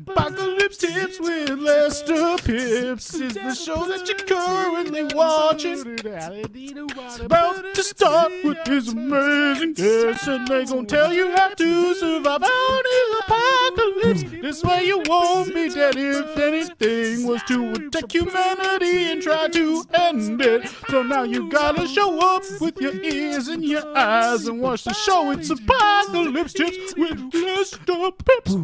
Apocalypse Tips with Lester Pipps is the show that you're currently watching. About to start with his amazing guests, and they gon' tell you how to survive out in the apocalypse. This way you won't be dead if anything was to attack humanity and try to end it. So now you gotta show up with your ears and your eyes and watch the show. It's Apocalypse Tips with Lester Pipps.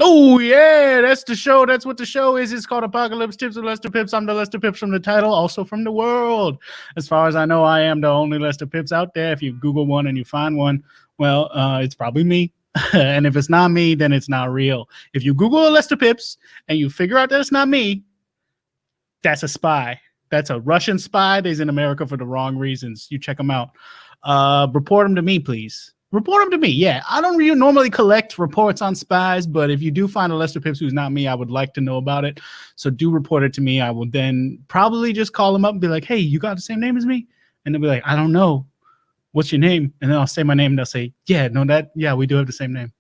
Oh, yeah, that's the show. That's what the show is. It's called Apocalypse Tips with Lester Pipps. I'm the Lester Pipps from the title, also from the world. As far as I know, I am the only Lester Pipps out there. If you Google one and you find one, well, it's probably me. And if it's not me, then it's not real. If you Google a Lester Pipps and you figure out that it's not me, that's a spy. That's a Russian spy. They's in America for the wrong reasons. You check them out. Report them to me, please. Report them to me. Yeah, I don't really normally collect reports on spies, but if you do find a Lester Pipps who's not me, I would like to know about it. So do report it to me. I will then probably just call them up and be like, hey, you got the same name as me? And they'll be like, I don't know. What's your name? And then I'll say my name and they'll say, yeah, we do have the same name.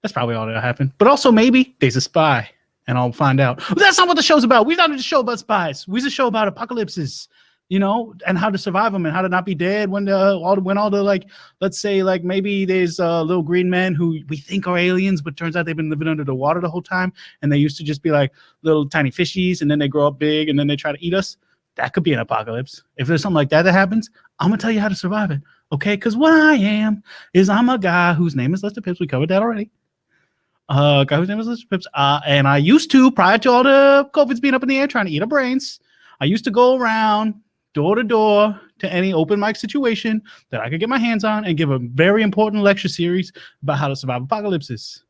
That's probably all that'll happen. But also maybe there's a spy and I'll find out. But that's not what the show's about. We're not a show about spies. We're a show about apocalypses. You know, and how to survive them and how to not be dead when all the like, let's say like maybe there's little green men who we think are aliens, but turns out they've been living under the water the whole time. And they used to just be like little tiny fishies and then they grow up big and then they try to eat us. That could be an apocalypse. If there's something like that happens, I'm going to tell you how to survive it. Okay. Because what I am is I'm a guy whose name is Lester Pipps. We covered that already. Guy whose name is Lester Pipps. And I used to, prior to all the COVID's being up in the air trying to eat our brains, I used to go around door to door to any open mic situation that I could get my hands on and give a very important lecture series about how to survive apocalypses.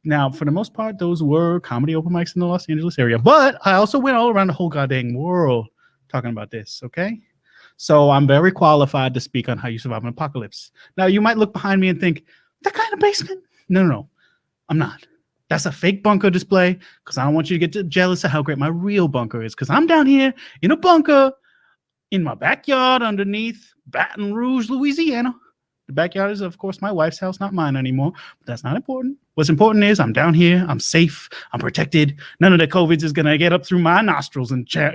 Now, for the most part, those were comedy open mics in the Los Angeles area, but I also went all around the whole goddamn world talking about this, okay? So I'm very qualified to speak on how you survive an apocalypse. Now, you might look behind me and think, that kind of basement? No, I'm not. That's a fake bunker display because I don't want you to get jealous of how great my real bunker is because I'm down here in a bunker in my backyard underneath Baton Rouge, Louisiana. The backyard is, of course, my wife's house, not mine anymore. But that's not important. What's important is I'm down here. I'm safe. I'm protected. None of the COVID is going to get up through my nostrils and chow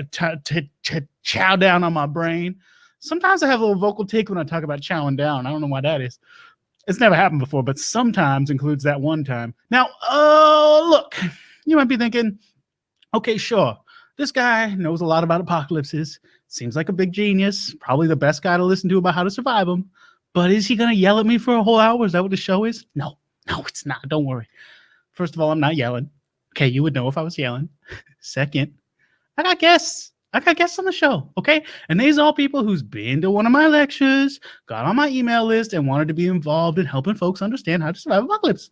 down on my brain. Sometimes I have a little vocal tick when I talk about chowing down. I don't know why that is. It's never happened before, but sometimes includes that one time. Now, look, you might be thinking, okay, sure. This guy knows a lot about apocalypses. Seems like a big genius. Probably the best guy to listen to about how to survive them. But is he going to yell at me for a whole hour? Is that what the show is? No, it's not. Don't worry. First of all, I'm not yelling. Okay, you would know if I was yelling. Second, I got guests. on the show, okay? And these are all people who's been to one of my lectures, got on my email list, and wanted to be involved in helping folks understand how to survive apocalypse.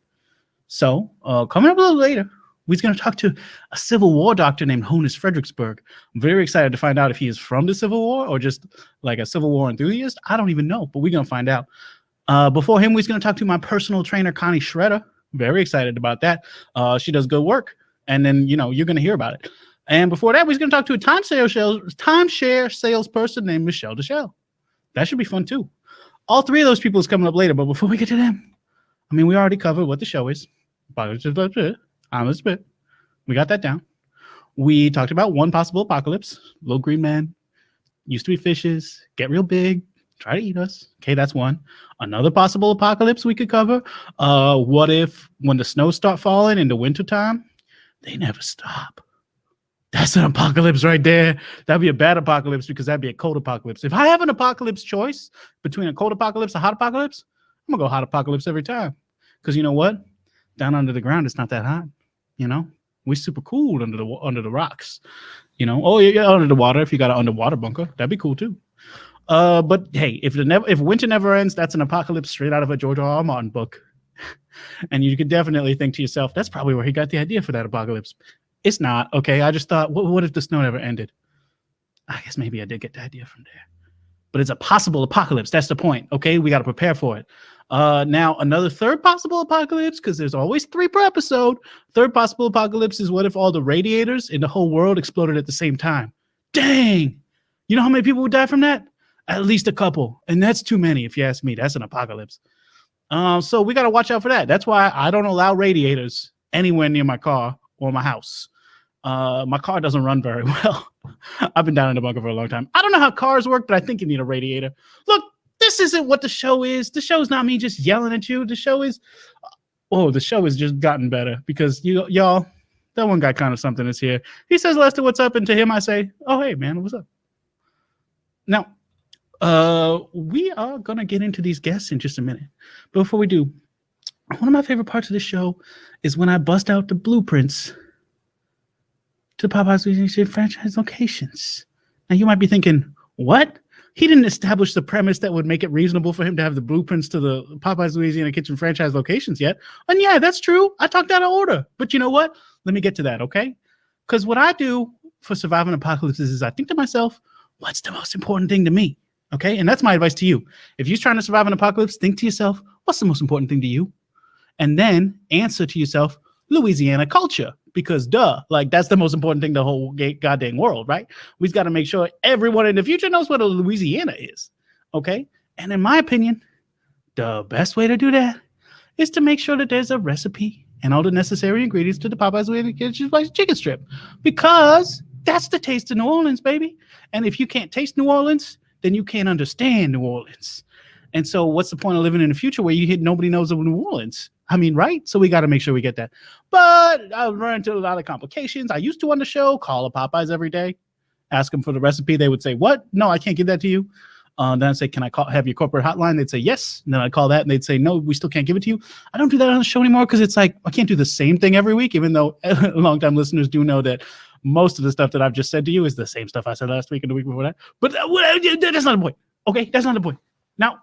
So, coming up a little later, we're going to talk to a Civil War doctor named Honus Fredricksburg. I'm very excited to find out if he is from the Civil War or just like a Civil War enthusiast. I don't even know, but we're going to find out. Before him, we're going to talk to my personal trainer, Connie Shredder. Very excited about that. She does good work. And then, you're going to hear about it. And before that, we're going to talk to a timeshare salesperson named Deschelles. That should be fun, too. All three of those people is coming up later. But before we get to them, we already covered what the show is. We got that down. We talked about one possible apocalypse. Little green man, used to be fishes, get real big, try to eat us. Okay, that's one. Another possible apocalypse we could cover. What if when the snow start falling in the wintertime, they never stop? That's an apocalypse right there. That'd be a bad apocalypse because that'd be a cold apocalypse. If I have an apocalypse choice between a cold apocalypse and a hot apocalypse, I'm going to go hot apocalypse every time. Because you know what? Down under the ground, it's not that hot. We're super cool under the rocks. Oh, yeah, under the water. If you got an underwater bunker, that'd be cool too. But hey, if winter never ends, that's an apocalypse straight out of a George R. R. Martin book. And you could definitely think to yourself, that's probably where he got the idea for that apocalypse. It's not. Okay, I just thought, what if the snow never ended? I guess maybe I did get the idea from there. But it's a possible apocalypse. That's the point. Okay, we got to prepare for it. Now, another third possible apocalypse, because there's always 3 per episode. Third possible apocalypse is what if all the radiators in the whole world exploded at the same time? Dang! You know how many people would die from that? At least a couple. And that's too many, if you ask me. That's an apocalypse. So we got to watch out for that. That's why I don't allow radiators anywhere near my car or my house. My car doesn't run very well. I've been down in the bunker for a long time. I don't know how cars work, but I think you need a radiator. Look, this isn't what the show is. The show is not me just yelling at you. The show is just gotten better because y'all, that one guy kind of something is here. He says, Lester, what's up? And to him, I say, oh, hey, man, what's up? Now, we are going to get into these guests in just a minute. But before we do, one of my favorite parts of the show is when I bust out the blueprints to the Popeyes franchise locations. Now, you might be thinking, what? He didn't establish the premise that would make it reasonable for him to have the blueprints to the Popeyes Louisiana Kitchen franchise locations yet. And yeah, that's true. I talked out of order. But you know what? Let me get to that, okay? Because what I do for surviving apocalypses is I think to myself, what's the most important thing to me? Okay? And that's my advice to you. If you're trying to survive an apocalypse, think to yourself, what's the most important thing to you? And then answer to yourself, Louisiana culture. Because like that's the most important thing, the whole goddamn world, right? We've got to make sure everyone in the future knows what a Louisiana is, okay? And in my opinion, the best way to do that is to make sure that there's a recipe and all the necessary ingredients to the Popeyes Louisiana Kitchen chicken strip, because that's the taste of New Orleans, baby. And if you can't taste New Orleans, then you can't understand New Orleans. And so what's the point of living in the future where nobody knows of New Orleans? I mean, right? So we got to make sure we get that. But I've run into a lot of complications. I used to on the show call a Popeyes every day, ask them for the recipe. They would say, what? No, I can't give that to you. Then I'd say, can I have your corporate hotline? They'd say, yes. And then I'd call that and they'd say, no, we still can't give it to you. I don't do that on the show anymore because it's like, I can't do the same thing every week, even though longtime listeners do know that most of the stuff that I've just said to you is the same stuff I said last week and the week before that. But that's not the point. Okay, that's not the point. Now,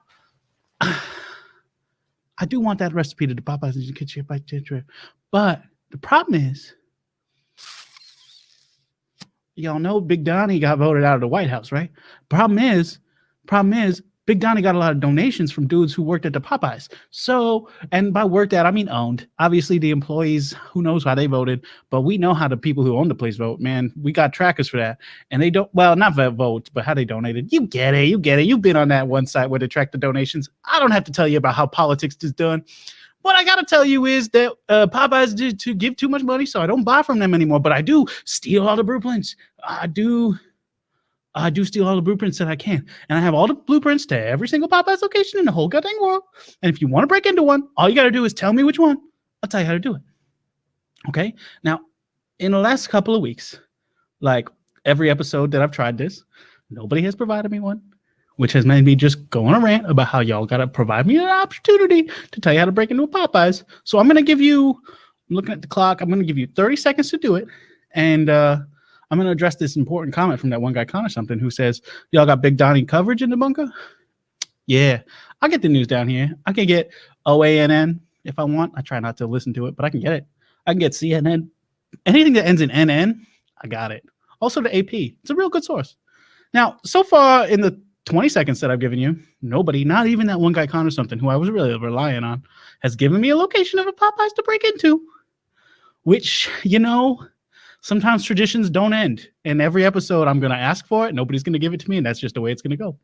I do want that recipe to the Popeyes Kitchen, but the problem is, y'all know Big Donnie got voted out of the White House, right? Problem is, Big Donnie got a lot of donations from dudes who worked at the Popeyes. So, and by worked at, I mean owned. Obviously, the employees, who knows how they voted, but we know how the people who own the place vote, man. We got trackers for that. And they don't, well, not votes, but how they donated. You get it. You've been on that one site where they track the donations. I don't have to tell you about how politics is done. What I got to tell you is that Popeyes did to give too much money, so I don't buy from them anymore. But I do steal all the blueprints. I do steal all the blueprints that I can. And I have all the blueprints to every single Popeyes location in the whole goddamn world. And if you want to break into one, all you got to do is tell me which one. I'll tell you how to do it. Okay? Now, in the last couple of weeks, like every episode that I've tried this, nobody has provided me one, which has made me just go on a rant about how y'all got to provide me an opportunity to tell you how to break into a Popeyes. So I'm going to give you, I'm looking at the clock, I'm going to give you 30 seconds to do it. And I'm going to address this important comment from that one guy, Connor something, who says, y'all got Big Donnie coverage in the bunker? Yeah, I get the news down here. I can get OANN if I want. I try not to listen to it, but I can get it. I can get CNN. Anything that ends in NN, I got it. Also the AP. It's a real good source. Now, so far in the 20 seconds that I've given you, nobody, not even that one guy, Connor something, who I was really relying on, has given me a location of a Popeyes to break into, which, you know, sometimes traditions don't end. In every episode, I'm going to ask for it. Nobody's going to give it to me, and that's just the way it's going to go.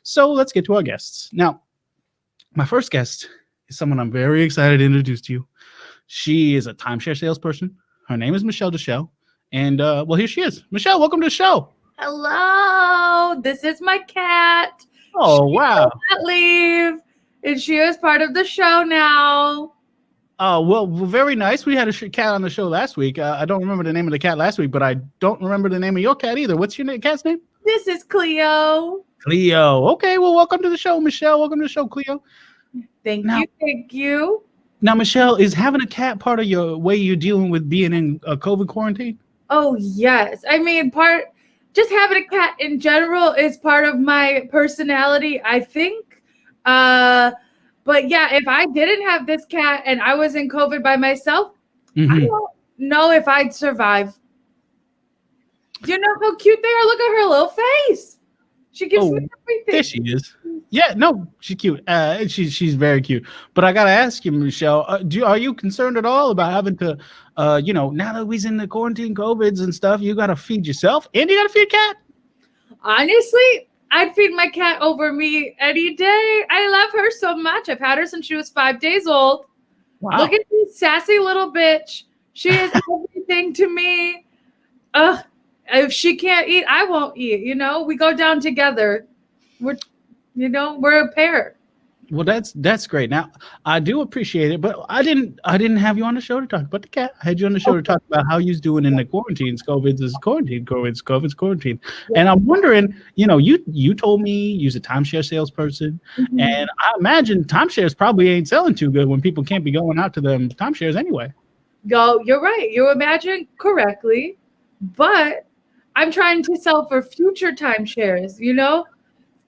So let's get to our guests. Now, my first guest is someone I'm very excited to introduce to you. She is a timeshare salesperson. Her name is Michelle Deschelles. And, well, here she is. Michelle, welcome to the show. Hello. This is my cat. Oh, wow. She did not leave, and she is part of the show now. Oh, well, very nice. We had a cat on the show last week. I don't remember the name of the cat last week, but I don't remember the name of your cat either. What's your cat's name? This is Cleo. Cleo. Okay, well, welcome to the show, Michelle. Welcome to the show, Cleo. Thank you. Now, Michelle, is having a cat part of your way you're dealing with being in COVID quarantine? Oh, yes. I mean, just having a cat in general is part of my personality, I think. But yeah, if I didn't have this cat and I was in COVID by myself, I don't know if I'd survive. You know how cute they are? Look at her little face. She gives me everything. There she is. Yeah, no, she's cute. She's very cute. But I gotta ask you, Michelle, are you concerned at all about having to, now that we're in the quarantine COVIDs and stuff, you gotta feed yourself and you gotta feed a cat? Honestly, I'd feed my cat over me any day. I love her so much. I've had her since she was 5 days old. Wow. Look at this sassy little bitch. She is everything to me. Ugh. If she can't eat, I won't eat. You know, we go down together. We're a pair. Well, that's great. Now, I do appreciate it, but I didn't have you on the show to talk about the cat. I had you on the show to talk about how you's doing in the quarantines. COVID's quarantine. And I'm wondering, you told me you're a timeshare salesperson, and I imagine timeshares probably ain't selling too good when people can't be going out to them timeshares anyway. You're right. You imagine correctly, but I'm trying to sell for future timeshares,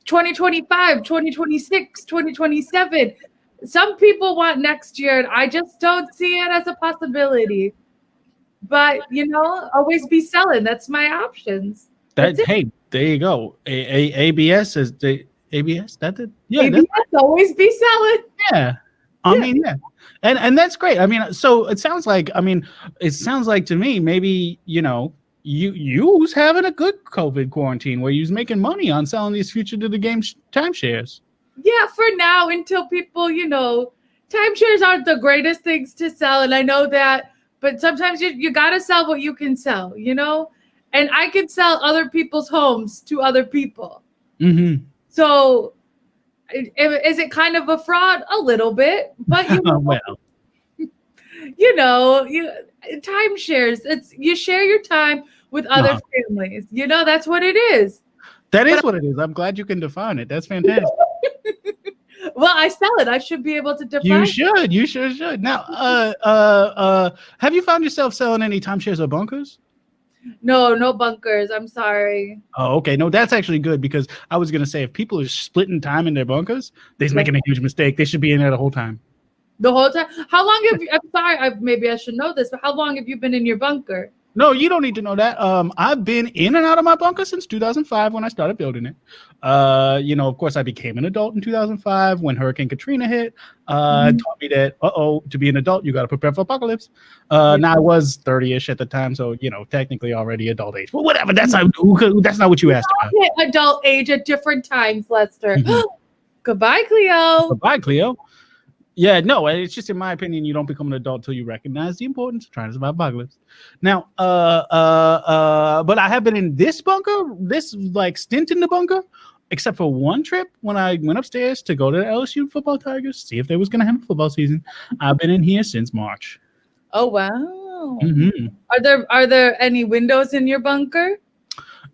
2025, 2026, 2027. Some people want next year, and I just don't see it as a possibility. But, always be selling. That's my options. Hey, there you go. ABS is the ABS. That's it. Yeah, ABS always be selling. Yeah. I mean, yeah. And that's great. I mean, so it sounds like to me, maybe, you was having a good COVID quarantine where you was making money on selling these future to the game timeshares. Yeah, for now, until people, timeshares aren't the greatest things to sell. And I know that, but sometimes you got to sell what you can sell, and I can sell other people's homes to other people. Mm-hmm. So is it kind of a fraud? A little bit, but timeshares, you share your time with other families. That's what it is. That is what it is. I'm glad you can define it. That's fantastic. Well, I sell it. I should be able to define it. You sure should. Now, have you found yourself selling any timeshares or bunkers? No bunkers. I'm sorry. Oh, okay. No, that's actually good, because I was going to say if people are splitting time in their bunkers, they're making a huge mistake. They should be in there the whole time. The whole time? How long have you, I'm sorry, maybe I should know this, but how long have you been in your bunker? No, you don't need to know that. I've been in and out of my bunker since 2005 when I started building it. Of course, I became an adult in 2005 when Hurricane Katrina hit. Taught me that, to be an adult, you got to prepare for apocalypse. Now I was 30-ish at the time, so, technically already adult age. But whatever, that's not what you asked about. Adult age at different times, Lester. Goodbye, Cleo. Goodbye, Cleo. Yeah, no, it's just in my opinion, you don't become an adult until you recognize the importance of trying to survive apocalypse. Now, but I have been in this bunker, this stint in the bunker, except for one trip when I went upstairs to go to the LSU football Tigers, see if they was going to have a football season. I've been in here since March. Oh, wow. Mm-hmm. Are there any windows in your bunker?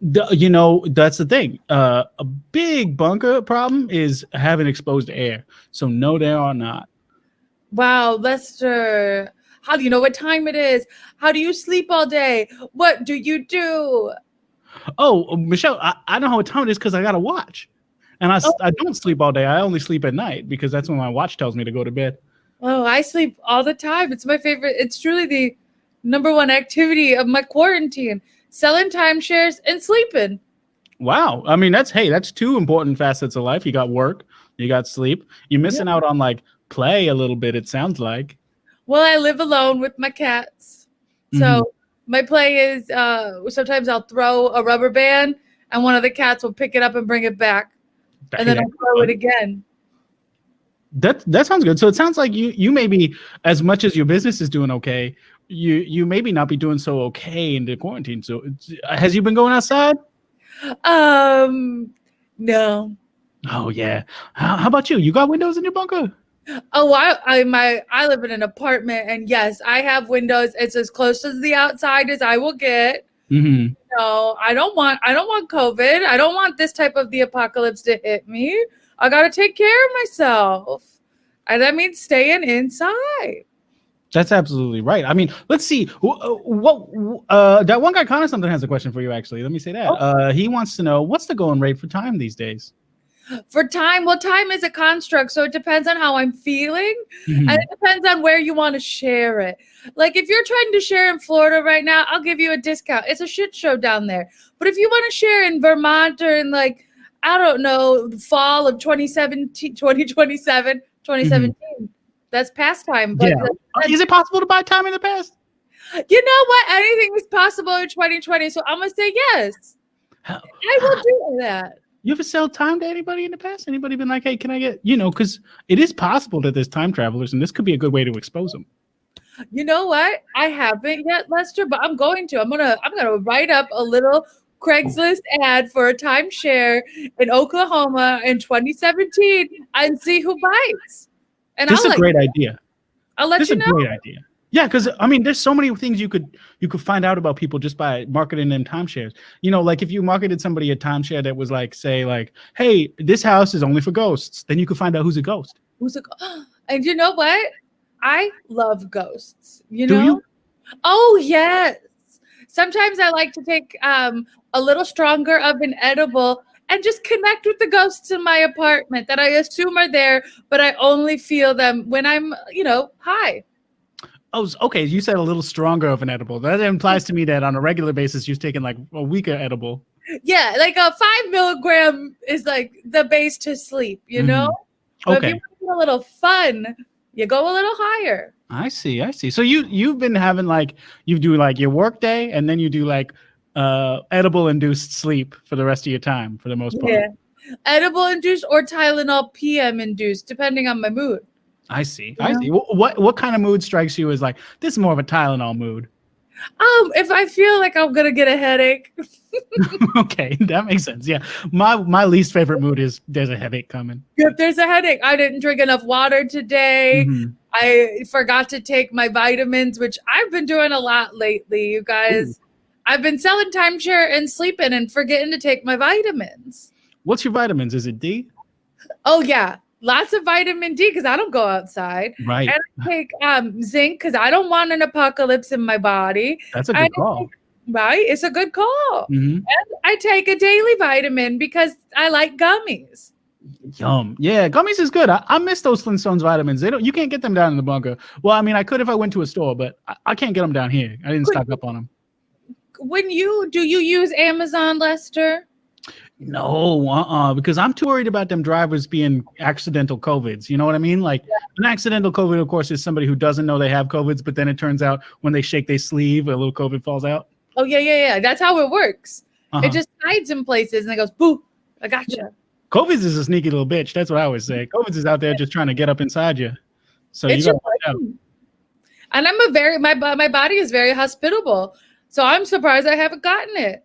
That's the thing. A big bunker problem is having exposed air. So no, there are not. Wow, Lester. How do you know what time it is? How do you sleep all day? What do you do? Oh, Michelle, I know how time it is because I got a watch. And I don't sleep all day. I only sleep at night because that's when my watch tells me to go to bed. Oh, I sleep all the time. It's my favorite. It's truly the number one activity of my quarantine. Selling timeshares and sleeping. Wow. I mean, that's two important facets of life. You got work, you got sleep. You're missing out on play a little bit, it sounds like. Well, I live alone with my cats. So my play is sometimes I'll throw a rubber band and one of the cats will pick it up and bring it back. And then I'll throw it again. That sounds good. So it sounds like you maybe, as much as your business is doing okay, you maybe not be doing so okay in the quarantine. So has you been going outside? No. Oh yeah. How about you? You got windows in your bunker? Oh, I live in an apartment, and yes, I have windows. It's as close to the outside as I will get. Mm-hmm. No, I don't want COVID. I don't want this type of the apocalypse to hit me. I got to take care of myself. And that means staying inside. That's absolutely right. I mean, let's see. That one guy, Connor, something has a question for you, actually. Let me say that. He wants to know, what's the going rate for time these days? For time, well, time is a construct, so it depends on how I'm feeling, and it depends on where you want to share it. Like, if you're trying to share in Florida right now, I'll give you a discount. It's a shit show down there. But if you want to share in Vermont or in, I don't know, the fall of 2017, that's past time. But is it possible to buy time in the past? You know what? Anything is possible in 2020, so I'm going to say yes. I will do that. You ever sell time to anybody in the past? Anybody been like, hey, can I get, because it is possible that there's time travelers, and this could be a good way to expose them. You know what? I haven't yet, Lester, but I'm going to. I'm gonna write up a little Craigslist ad for a timeshare in Oklahoma in 2017 and see who bites. And this is a great idea. I'll let you know. This is a great idea. Yeah, because I mean, there's so many things you could find out about people just by marketing them timeshares. Like if you marketed somebody a timeshare that was like, say, like, hey, this house is only for ghosts, then you could find out who's a ghost. And you know what? I love ghosts. Do you? Oh yes. Sometimes I like to take a little stronger of an edible and just connect with the ghosts in my apartment that I assume are there, but I only feel them when I'm, high. Oh, okay. You said a little stronger of an edible. That implies to me that on a regular basis, you're taking like a weaker edible. Yeah, like a 5 milligram is like the base to sleep, But if you want a little fun, you go a little higher. I see. So you've been having you do like your work day, and then you do like edible induced sleep for the rest of your time for the most part. Yeah, edible induced or Tylenol PM induced, depending on my mood. I see. What kind of mood strikes you as like, this is more of a Tylenol mood? If I feel like I'm gonna get a headache. Okay, that makes sense. Yeah, my least favorite mood is there's a headache coming. If there's a headache, I didn't drink enough water today. Mm-hmm. I forgot to take my vitamins, which I've been doing a lot lately, you guys. Ooh. I've been selling timeshare and sleeping and forgetting to take my vitamins. What's your vitamins? Is it D? Oh yeah. Lots of vitamin D because I don't go outside. Right. And I take zinc because I don't want an apocalypse in my body. That's a good call. Right? It's a good call. Mm-hmm. And I take a daily vitamin because I like gummies. Yum. Yeah, gummies is good. I miss those Flintstones vitamins. You can't get them down in the bunker. Well, I mean, I could if I went to a store, but I can't get them down here. I didn't stock up on them. Do you use Amazon, Lester? No, because I'm too worried about them drivers being accidental COVIDs. You know what I mean? Like an accidental COVID, of course, is somebody who doesn't know they have COVIDs, but then it turns out when they shake their sleeve, a little COVID falls out. Oh, yeah. That's how it works. It just hides in places and it goes, boo, I got you. COVIDs is a sneaky little bitch. That's what I always say. COVIDs is out there just trying to get up inside you. So you got to watch out. And my body is very hospitable. So I'm surprised I haven't gotten it.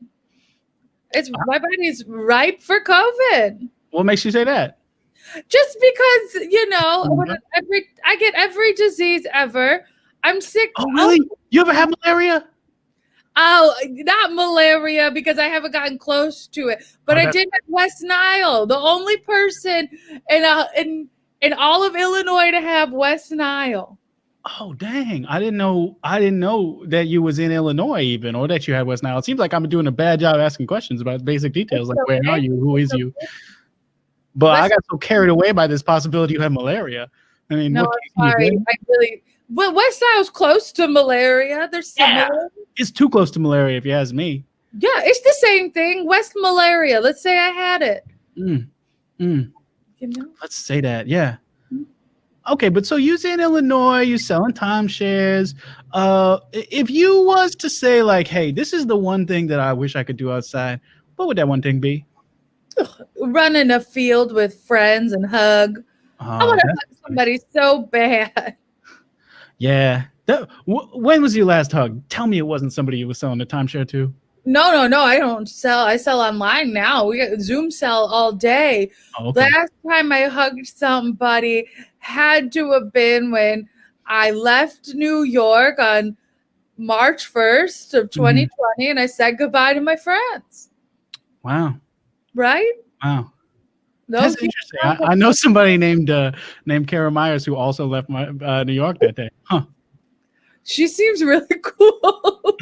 My body's ripe for COVID. What makes you say that? Just because, I get every disease ever. I'm sick. Oh, really? You ever have malaria? Oh, not malaria because I haven't gotten close to it. But I did have West Nile. The only person in all of Illinois to have West Nile. Oh, dang. I didn't know that you was in Illinois even, or that you had West Nile. It seems like I'm doing a bad job asking questions about basic details, like where are you? Who is you? But I got so carried away by this possibility you have malaria. I mean, no, I'm sorry. Well, West Nile's close to malaria. They're similar. Yeah, it's too close to malaria if you ask me. Yeah, it's the same thing. West malaria. Let's say I had it. Let's say that. Yeah. Okay, but so you're in Illinois, you're selling timeshares. If you was to say like, hey, this is the one thing that I wish I could do outside, what would that one thing be? Run in a field with friends and hug. I want to hug somebody so bad. Yeah. When was your last hug? Tell me it wasn't somebody you were selling a timeshare to. No, I don't sell. I sell online now. We got Zoom sell all day. Oh, okay. Last time I hugged somebody had to have been when I left New York on March 1st of 2020 and I said goodbye to my friends. Wow. Right? Wow. That's interesting. I know somebody named Cara Meyers who also left New York that day. Huh. She seems really cool.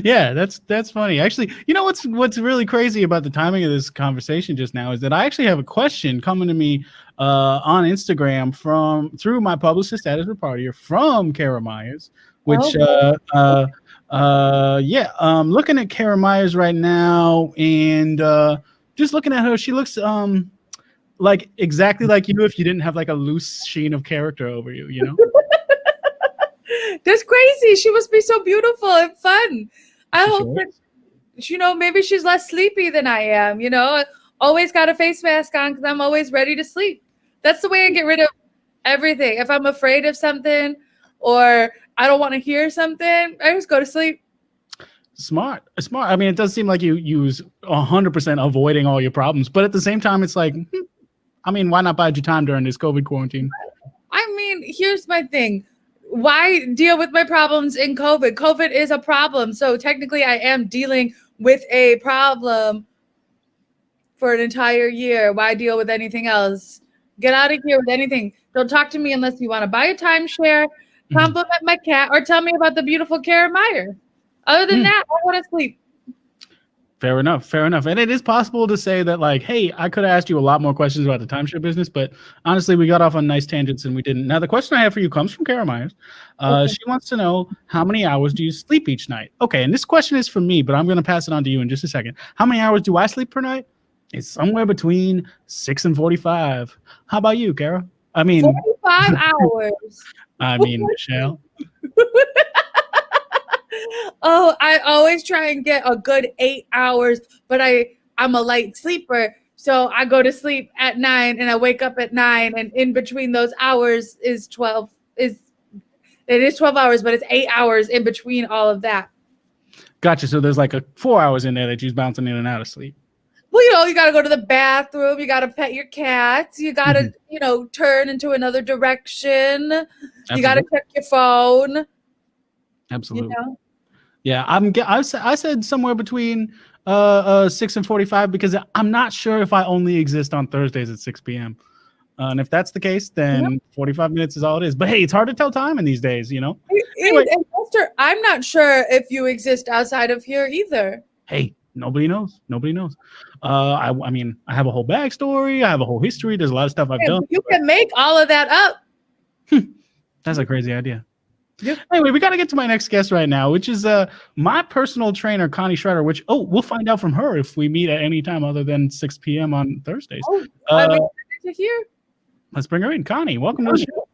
Yeah, that's funny. Actually, you know what's really crazy about the timing of this conversation just now is that I actually have a question coming to me on Instagram through my publicist at his partier from Cara Meyers, which looking at Cara Meyers right now and just looking at her, she looks like exactly like you if you didn't have like a loose sheen of character over you, you know? That's crazy. She must be so beautiful and fun. I hope that, maybe she's less sleepy than I am, always got a face mask on because I'm always ready to sleep. That's the way I get rid of everything. If I'm afraid of something or I don't want to hear something, I just go to sleep. Smart. I mean, it does seem like you use 100% avoiding all your problems, but at the same time, it's like, I mean, why not bide your time during this COVID quarantine? I mean, here's my thing. Why deal with my problems in COVID? COVID is a problem. So technically I am dealing with a problem for an entire year. Why deal with anything else? Get out of here with anything. Don't talk to me unless you want to buy a timeshare, compliment my cat, or tell me about the beautiful Cara Meyers. Other than that, I want to sleep. Fair enough. And it is possible to say that, like, hey, I could have asked you a lot more questions about the timeshare business, but honestly, we got off on nice tangents and we didn't. Now, the question I have for you comes from Cara Meyers. She wants to know, how many hours do you sleep each night? Okay, and this question is for me, but I'm going to pass it on to you in just a second. How many hours do I sleep per night? It's somewhere between 6 and 45. How about you, Cara? I mean, 45 hours. I mean, Michelle. Oh, I always try and get a good 8 hours, but I'm a light sleeper. So I go to sleep at 9 and I wake up at 9, and in between those hours is 12 hours, but it's 8 hours in between all of that. Gotcha. So there's like 4 hours in there that you're bouncing in and out of sleep. Well, you got to go to the bathroom. You got to pet your cats. You got to, turn into another direction. Absolutely. You got to check your phone. Absolutely. Yeah, I said somewhere between 6 and 45 because I'm not sure if I only exist on Thursdays at 6 p.m. And if that's the case, then 45 minutes is all it is. But hey, it's hard to tell time in these days, Anyway. And Lester, I'm not sure if you exist outside of here either. Hey, nobody knows. I mean, I have a whole backstory. I have a whole history. There's a lot of stuff I've done. You can make all of that up. That's a crazy idea. Yep. Anyway, we got to get to my next guest right now, which is my personal trainer, Connie Schroeder, which, we'll find out from her if we meet at any time other than 6 p.m. on Thursdays. I'm excited to hear. Let's bring her in. Connie, welcome to the show.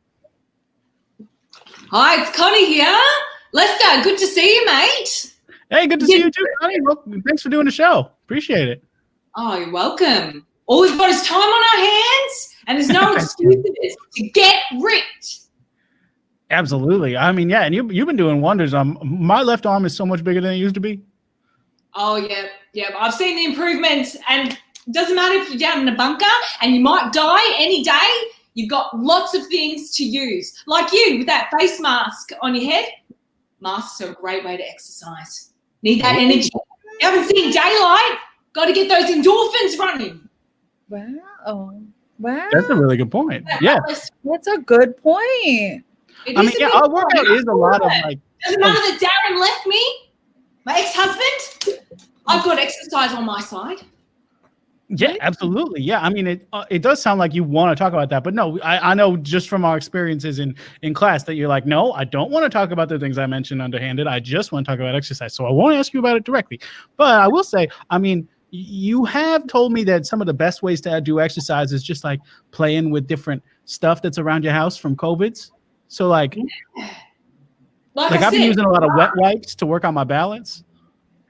Hi, it's Connie here. Lester, good to see you, mate. Hey, good to see you too, Connie. Well, thanks for doing the show. Appreciate it. Oh, you're welcome. All we've got is time on our hands, and there's no excuses to get rich. Absolutely. I mean, yeah, and you've been doing wonders. My left arm is so much bigger than it used to be. Oh, yeah. I've seen the improvements, and it doesn't matter if you're down in a bunker and you might die any day. You've got lots of things to use, like you with that face mask on your head. Masks are a great way to exercise. Need that energy. You haven't seen daylight. Got to get those endorphins running. Wow. That's a really good point. Yeah. That's a good point. Our workout is a lot of like. Doesn't matter that Darren left me, my ex-husband. I've got exercise on my side. Yeah, absolutely. Yeah, I mean, it does sound like you want to talk about that, but no, I know just from our experiences in class that you're like, no, I don't want to talk about the things I mentioned underhanded. I just want to talk about exercise. So I won't ask you about it directly. But I will say, I mean, you have told me that some of the best ways to do exercise is just like playing with different stuff that's around your house from COVIDs. So like I've been using a lot of wet wipes to work on my balance.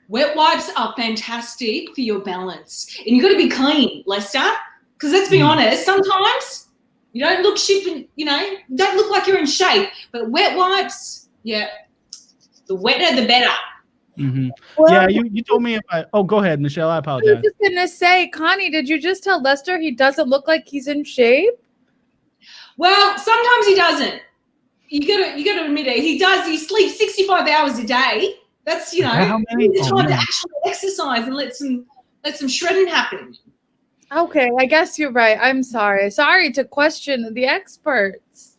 Wet wipes are fantastic for your balance. And you've got to be clean, Lester, because let's be honest, sometimes you don't look don't look like you're in shape. But wet wipes, the wetter the better. Mm-hmm. Well, yeah, you told me go ahead, Michelle, I apologize. I was just going to say, Connie, did you just tell Lester he doesn't look like he's in shape? Well, sometimes he doesn't. You gotta admit it. He does. He sleeps 65 hours a day. That's the time to actually exercise and let some shredding happen. Okay, I guess you're right. I'm sorry. Sorry to question the experts.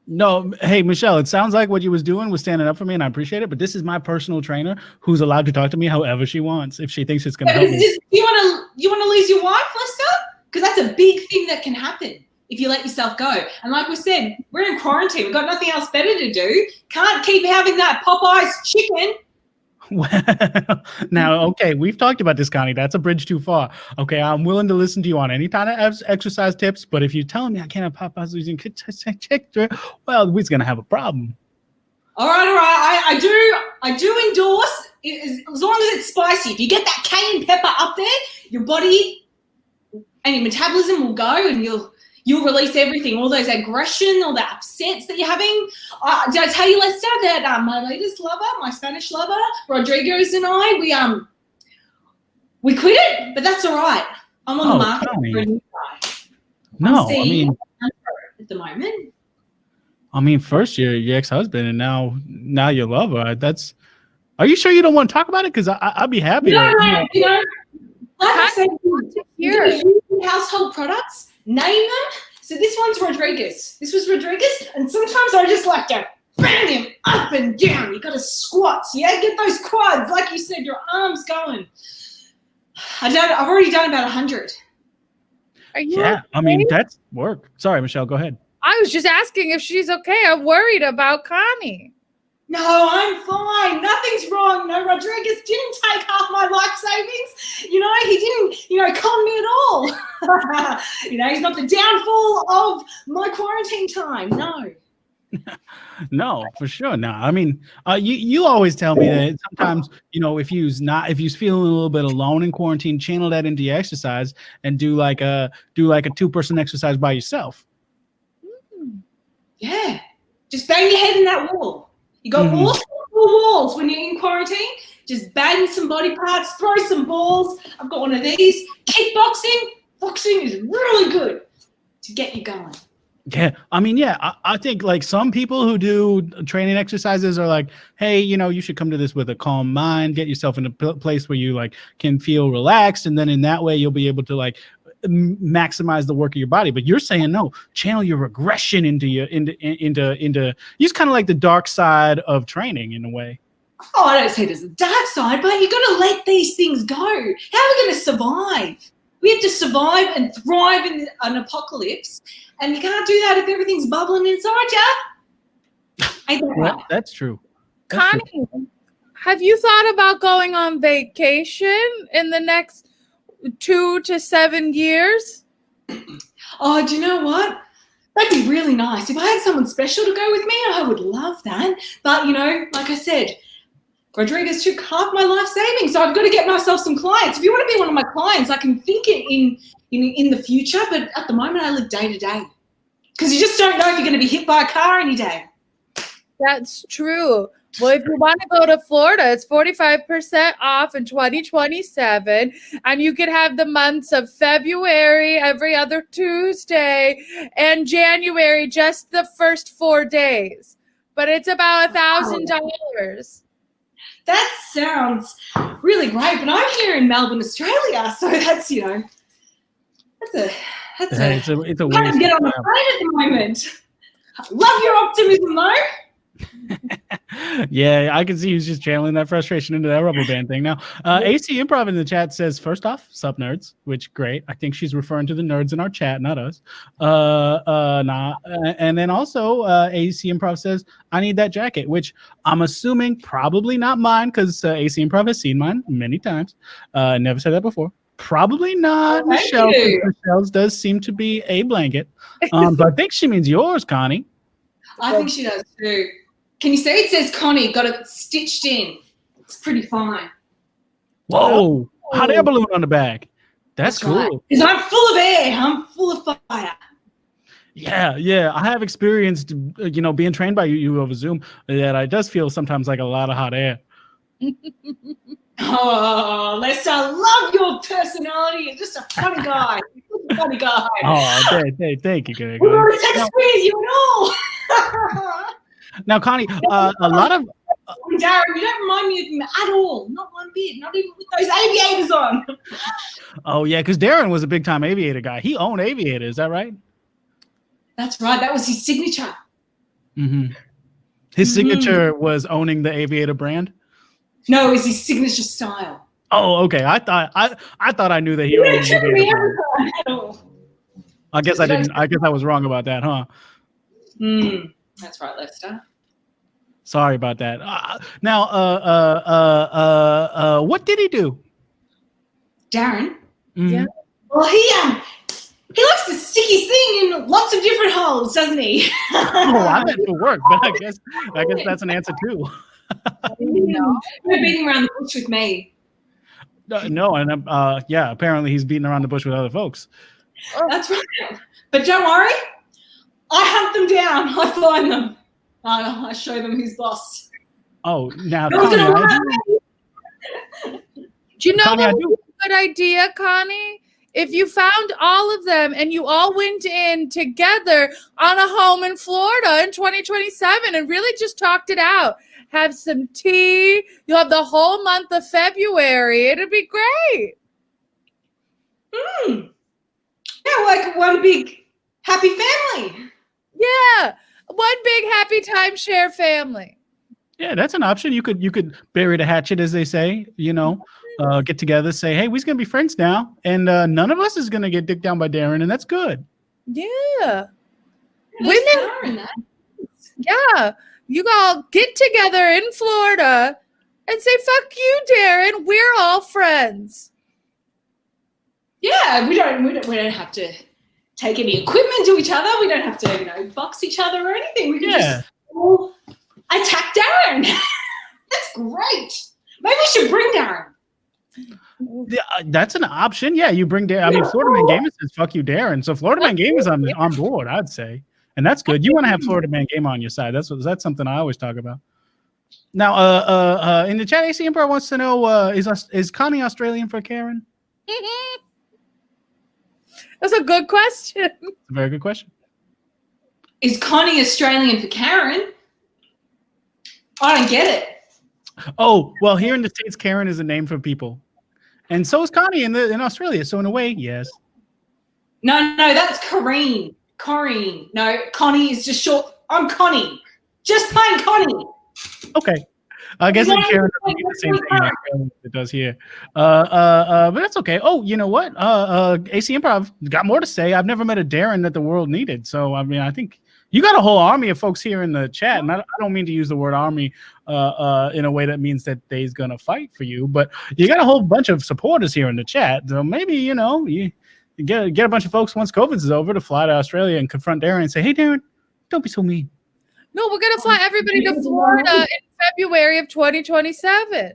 No, hey Michelle, it sounds like what you was doing was standing up for me, and I appreciate it. But this is my personal trainer who's allowed to talk to me however she wants if she thinks it's gonna help me. You want to lose your wife, Lester? Because that's a big thing that can happen if you let yourself go. And like we said, we're in quarantine. We've got nothing else better to do. Can't keep having that Popeyes chicken. Well, now, okay, we've talked about this, Connie. That's a bridge too far. Okay, I'm willing to listen to you on any kind of exercise tips, but if you're telling me I can't have Popeyes using well, we're gonna have a problem. All right. I do endorse as long as it's spicy. If you get that cayenne pepper up there, your body and your metabolism will go, and you'll release everything, all those aggression, all the upsets that you're having. Did I tell you, Lester, that my latest lover, my Spanish lover, Rodriguez, and I, we quit it, but that's all right. I'm on the market for a new guy. No, I mean, at the moment. I mean, first your ex-husband, and now your lover. Are you sure you don't want to talk about it? Because I'd be happy. No, like I said, household products, name them. So this one's Rodriguez. This was Rodriguez, and sometimes I just like to bang him up and down. You got to squats, yeah. Get those quads, like you said, your arms going. I've already done about 100. Are you? Yeah, okay? I mean that's work. Sorry, Michelle, go ahead. I was just asking if she's okay. I'm worried about Connie. No, I'm fine. Nothing's wrong. No, Rodriguez didn't take half my life savings. You know, he didn't, con me at all. He's not the downfall of my quarantine time. No. No, for sure. No, I mean, you always tell me that sometimes, if you're feeling a little bit alone in quarantine, channel that into your exercise and do like a 2-person exercise by yourself. Yeah, just bang your head in that wall. You got all walls when you're in quarantine. Just bang some body parts, throw some balls. I've got one of these. Kickboxing. Boxing is really good to get you going. Yeah, I mean, I think like some people who do training exercises are like, hey, you should come to this with a calm mind, get yourself in a place where you like can feel relaxed, and then in that way you'll be able to like maximize the work of your body. But you're saying no, channel your aggression into use kind of like the dark side of training in a way. Oh, I don't say there's a dark side, but you got to let these things go. How are we going to survive? We have to survive and thrive in an apocalypse, and you can't do that if everything's bubbling inside you. Ain't that right? That's true. Connie, have you thought about going on vacation in the next 2 to 7 years? Oh, do you know what? That'd be really nice. If I had someone special to go with me, I would love that. But, like I said, Rodriguez took half my life savings, so I've got to get myself some clients. If you want to be one of my clients, I can think it in the future, but at the moment I live day to day. Because you just don't know if you're going to be hit by a car any day. That's true. Well, if you want to go to Florida, it's 45% off in 2027, and you can have the months of February every other Tuesday and January just the first 4 days. But it's about $1,000. That sounds really great, but I'm here in Melbourne, Australia, so that's it's a weird to get on the plane at the moment. Love your optimism, though. Yeah, I can see he's just channeling that frustration into that rubber band thing. Now, AC Improv in the chat says, first off, sup nerds, which great. I think she's referring to the nerds in our chat, not us. And then also AC Improv says, I need that jacket, which I'm assuming probably not mine because AC Improv has seen mine many times. Never said that before. Probably not Michelle. Michelle's does seem to be a blanket. But I think she means yours, Connie. I think she does too. Can you see it says Connie, got it stitched in. It's pretty fine. Whoa, hot air balloon on the back. That's cool. Because I'm full of air. I'm full of fire. Yeah. I have experienced, being trained by you over Zoom, that it does feel sometimes like a lot of hot air. Oh, Lester, I love your personality. You're just a funny guy. Funny guy. Oh, thank you. We were text with you and all. Now, Connie, a lot of Darren, you don't remind me of him at all. Not one bit. Not even with those aviators on. Oh yeah, because Darren was a big time aviator guy. He owned Aviator. Is that right? That's right. That was his signature. Mm-hmm. His signature was owning the Aviator brand. No, it was his signature style. Oh, okay. I thought I knew that he owned Aviator brand. At all. I guess I didn't. I guess I was wrong about that, huh? That's right, Lester. Sorry about that. Now, what did he do? Darren? Yeah. Well, he likes to stick his thing in lots of different holes, doesn't he? Oh, I meant for work, but I guess that's an answer too. No, you're beating around the bush with me. No, and apparently he's beating around the bush with other folks. That's right. But don't worry, I hunt them down. I find them. I show them who's boss. Oh, now, No one's Connie, gonna I run do- Do you know Connie, I what do- would be a good idea, Connie? If you found all of them and you all went in together on a home in Florida in 2027 and really just talked it out. Have some tea. You'll have the whole month of February. It'd be great. Yeah, like one big happy family. Yeah. One big happy timeshare family. Yeah, that's an option. You could bury the hatchet, as they say. Get together, say, hey, we're gonna be friends now, and none of us is gonna get dicked down by Darren, and that's good. Yeah. There's Women, power in that. yeah. You all get together in Florida and say, fuck you, Darren. We're all friends. Yeah, we don't have to take any equipment to each other. We don't have to, box each other or anything. We can just all attack Darren. That's great. Maybe we should bring Darren. Yeah, that's an option. Yeah, you bring Darren. I mean, Florida Man Gamer says fuck you, Darren. So Florida Man Gamer is on board, I'd say, and that's good. You want to have Florida Man Gamer on your side. That's something I always talk about. Now, in the chat, AC Emperor wants to know: is Connie Australian for Karen? That's a good question. It's a very good question. Is Connie Australian for Karen? I don't get it. Oh, well, here in the States, Karen is a name for people. And so is Connie in Australia. So in a way, yes. No, that's Corrine. Corrine. No, Connie is just short. I'm Connie. Just plain Connie. Okay. I guess in Karen doesn't mean the same thing in Australia as it does here. But that's okay. Oh, you know what? AC Improv got more to say. I've never met a Darren that the world needed. So, I mean, I think you got a whole army of folks here in the chat. And I don't mean to use the word army in a way that means that they's going to fight for you. But you got a whole bunch of supporters here in the chat. So maybe, you get a bunch of folks once COVID is over to fly to Australia and confront Darren and say, hey, Darren, don't be so mean. No, we're going to fly everybody to Florida in February of 2027.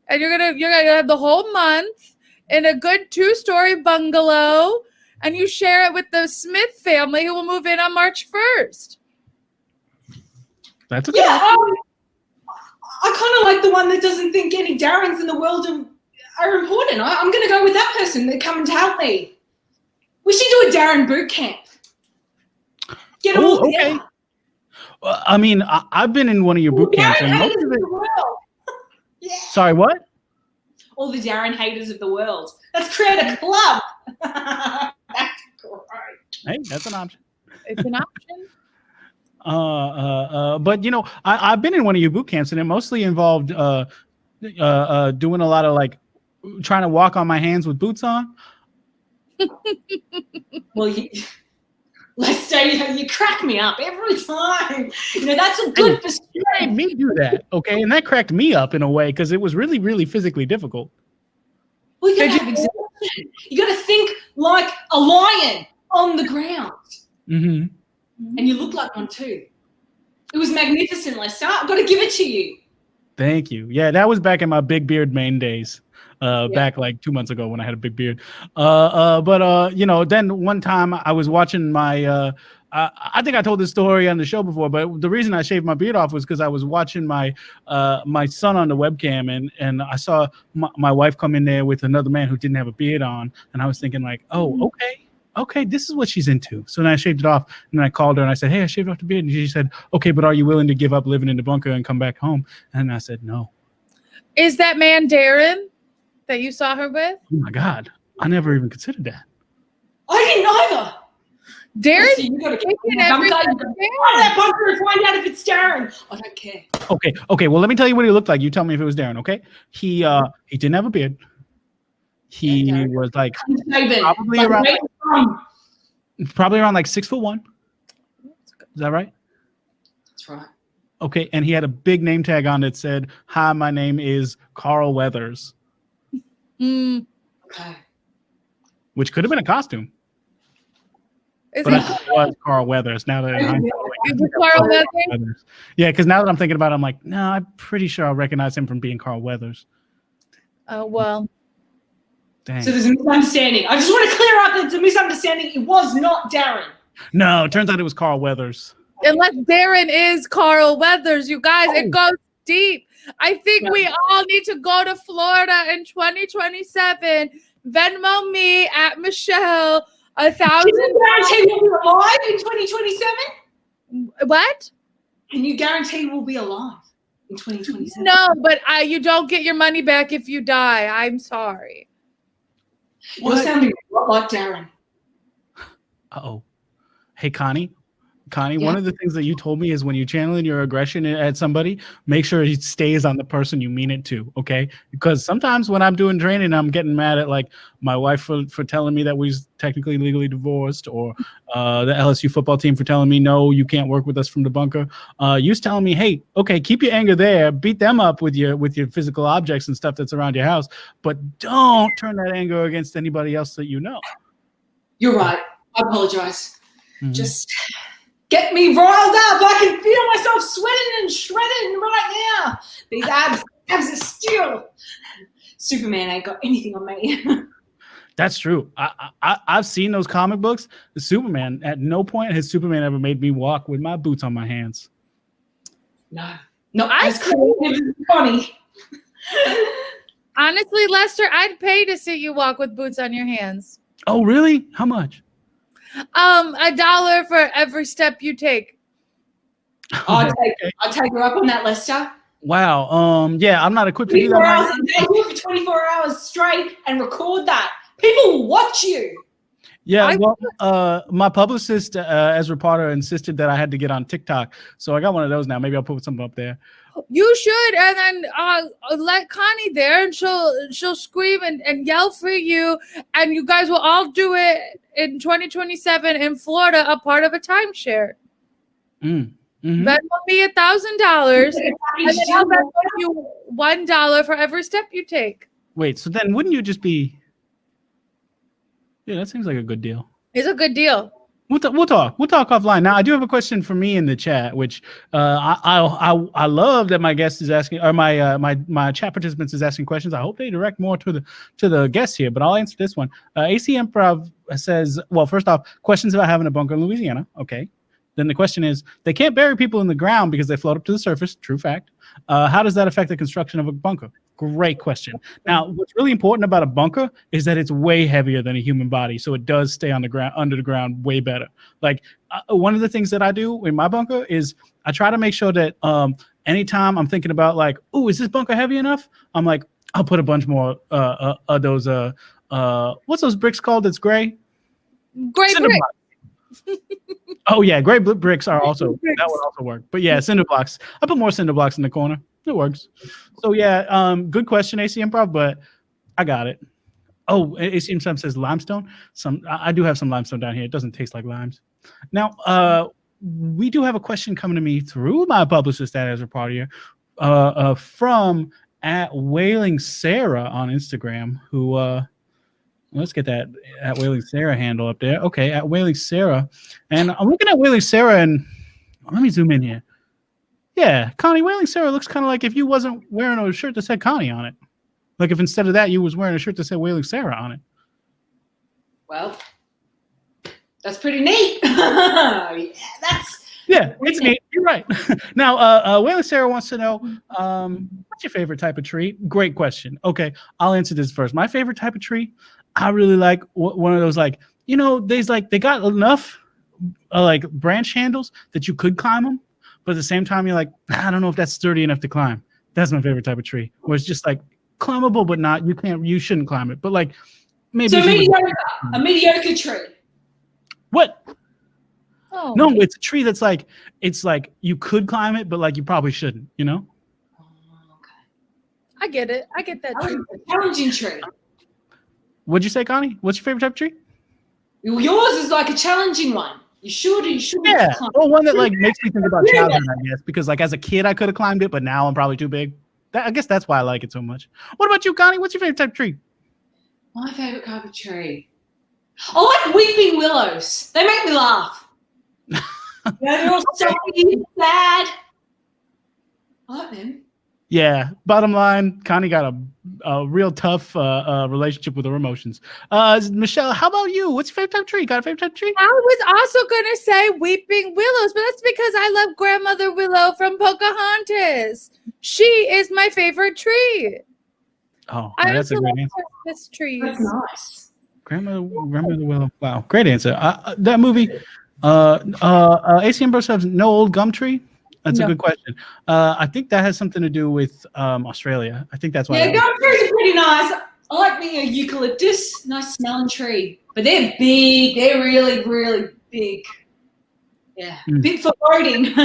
And you're gonna have the whole month in a good 2-story bungalow, and you share it with the Smith family who will move in on March 1st. That's okay. Yeah, I kind of like the one that doesn't think any Darrens in the world are important. I'm going to go with that person that come to help me. We should do a Darren boot camp. Get them all together. Okay. I mean, I've been in one of your boot camps. And most of it... Yeah. Sorry, what? All the Darren haters of the world. Let's create a club. That's great. Hey, that's an option. It's an option. But I've been in one of your boot camps, and it mostly involved doing a lot of trying to walk on my hands with boots on. Well, Lester, you crack me up every time. That's a good for You made me do that, okay? And that cracked me up in a way because it was really, really physically difficult. Well, you gotta have exhaustion. You gotta think like a lion on the ground. Mm-hmm. And you look like one too. It was magnificent, Lester. I've got to give it to you. Thank you. Yeah, that was back in my big beard main days. Back 2 months ago when I had a big beard. Then one time I was watching my, I think I told this story on the show before, but the reason I shaved my beard off was because I was watching my son on the webcam, and I saw my wife come in there with another man who didn't have a beard on, and I was thinking okay, this is what she's into. So then I shaved it off, and then I called her and I said, hey, I shaved off the beard, and she said, okay, but are you willing to give up living in the bunker and come back home? And I said, no. Is that man Darren that you saw her with? Oh my God, I never even considered that. I didn't either. Darren, You got to get that bunker and find out if it's Darren. I don't care. Okay. Well, let me tell you what he looked like. You tell me if it was Darren. Okay. He didn't have a beard. He was probably around 6'1". Is that right? That's right. Okay, and he had a big name tag on that said, "Hi, my name is Carl Weathers." Okay. Which could have been a costume. Is But it I thought it was Carl Weathers. Now that Carl Weathers? Yeah, because now that I'm thinking about it, I'm like, no, I'm pretty sure I'll recognize him from being Carl Weathers. Oh, well. Dang. So there's a misunderstanding. I just want to clear up that it's a misunderstanding. It was not Darren. No, it turns out it was Carl Weathers. Unless Darren is Carl Weathers, you guys, it goes deep. I think we all need to go to Florida in 2027. Venmo me at Michelle 1,000. Can you guarantee we'll be alive in 2027? What? Can you guarantee we'll be alive in 2027? No, but you don't get your money back if you die. I'm sorry. You're sounding a lot like Darren. Uh-oh. Hey, Connie, one of the things that you told me is when you're channeling your aggression at somebody, make sure it stays on the person you mean it to, okay? Because sometimes when I'm doing training, I'm getting mad at like my wife for telling me that we're technically legally divorced, or the LSU football team for telling me, no, you can't work with us from the bunker. You telling me, hey, okay, keep your anger there, beat them up with your physical objects and stuff that's around your house, but don't turn that anger against anybody else that you know. You're right. I apologize. Just get me riled up. I can feel myself sweating and shredding right now. These abs are steel. Superman ain't got anything on me. That's true. I've seen those comic books. The Superman, at no point has Superman ever made me walk with my boots on my hands. No, as creative as Connie. Honestly, Lester, I'd pay to see you walk with boots on your hands. Oh, really? How much? $1 for every step you take. I'll take her up on that, Lester. Wow. Yeah, I'm not equipped to do 24 that. hours a day, do it for 24 hours straight and record that. People will watch you. Yeah, well, my publicist, Ezra Potter, insisted that I had to get on TikTok, so I got one of those now. Maybe I'll put something up there. You should, and then let Connie there, and she'll scream and yell for you, and you guys will all do it in 2027 in Florida, a part of a timeshare. Venmo me $1,000, and then I'll Venmo you $1 for every step you take. Wait, so then wouldn't you just be? Yeah, that seems like a good deal. It's a good deal. We'll talk offline. Now, I do have a question for me in the chat, which I love that my guest is asking, or my chat participants is asking questions. I hope they direct more to the guests here, but I'll answer this one. AC Improv says, well, first off, questions about having a bunker in Louisiana. Okay. Then the question is, they can't bury people in the ground because they float up to the surface. True fact. How does that affect the construction of a bunker? Great question. Now, what's really important about a bunker is that it's way heavier than a human body, so it does stay on the ground, under the ground, way better. Like one of the things that I do in my bunker is I try to make sure that anytime I'm thinking about like, oh, is this bunker heavy enough? I'm like, I'll put a bunch more of those. What's those bricks called? That's gray. Gray bricks. Oh yeah, gray bricks are also that would also work. But yeah, cinder blocks. I put more cinder blocks in the corner. It works. So yeah, good question, AC Improv, but I got it. Oh, AC Improv says limestone. I do have some limestone down here. It doesn't taste like limes. Now, we do have a question coming to me through my publicist at Ezra Potter from at Wailing Sarah on Instagram, who let's get that at Wailing Sarah handle up there. Okay, at Wailing Sarah. And I'm looking at Wailing Sarah, and let me zoom in here. Yeah, Connie, Wailing Sarah looks kind of like if you wasn't wearing a shirt that said Connie on it. Like if instead of that, you was wearing a shirt that said Wailing Sarah on it. Well, that's pretty neat. Yeah, it's neat. You're right. Now, Wailing Sarah wants to know, what's your favorite type of tree? Great question. Okay, I'll answer this first. My favorite type of tree, I really like one of those, like, you know, they got enough like branch handles that you could climb them. But at the same time, you're like, I don't know if that's sturdy enough to climb. That's my favorite type of tree, where it's just like climbable, but not, you shouldn't climb it. But like maybe. So a mediocre tree. What? Oh. No, it's a tree that's like, it's like you could climb it, but like you probably shouldn't, you know? I get it. I get that tree. A challenging tree. What'd you say, Connie? What's your favorite type of tree? Yours is like a challenging one. You should. Yeah, well, one that like makes me think about childhood, I guess, because like as a kid I could have climbed it, but now I'm probably too big. I guess that's why I like it so much. What about you, Connie? What's your favorite type of tree? My favorite type of tree. I like weeping willows. They make me laugh. They're all sorry, sad. I like them. Yeah. Bottom line, Connie got a real tough relationship with her emotions. Michelle, how about you? What's your favorite type of tree? Got a favorite type of tree? I was also gonna say weeping willows, but that's because I love Grandmother Willow from Pocahontas. She is my favorite tree. Oh, I that's a also great love answer. Christmas trees. That's nice. Grandmother Willow. Wow, great answer. That movie, ACM Bros have no old gum tree. That's a good question. I think that has something to do with Australia. I think that's why. Yeah, gum trees are pretty nice. I like me a eucalyptus, nice smelling tree. But they're big. They're really, really big. Yeah, big for loading.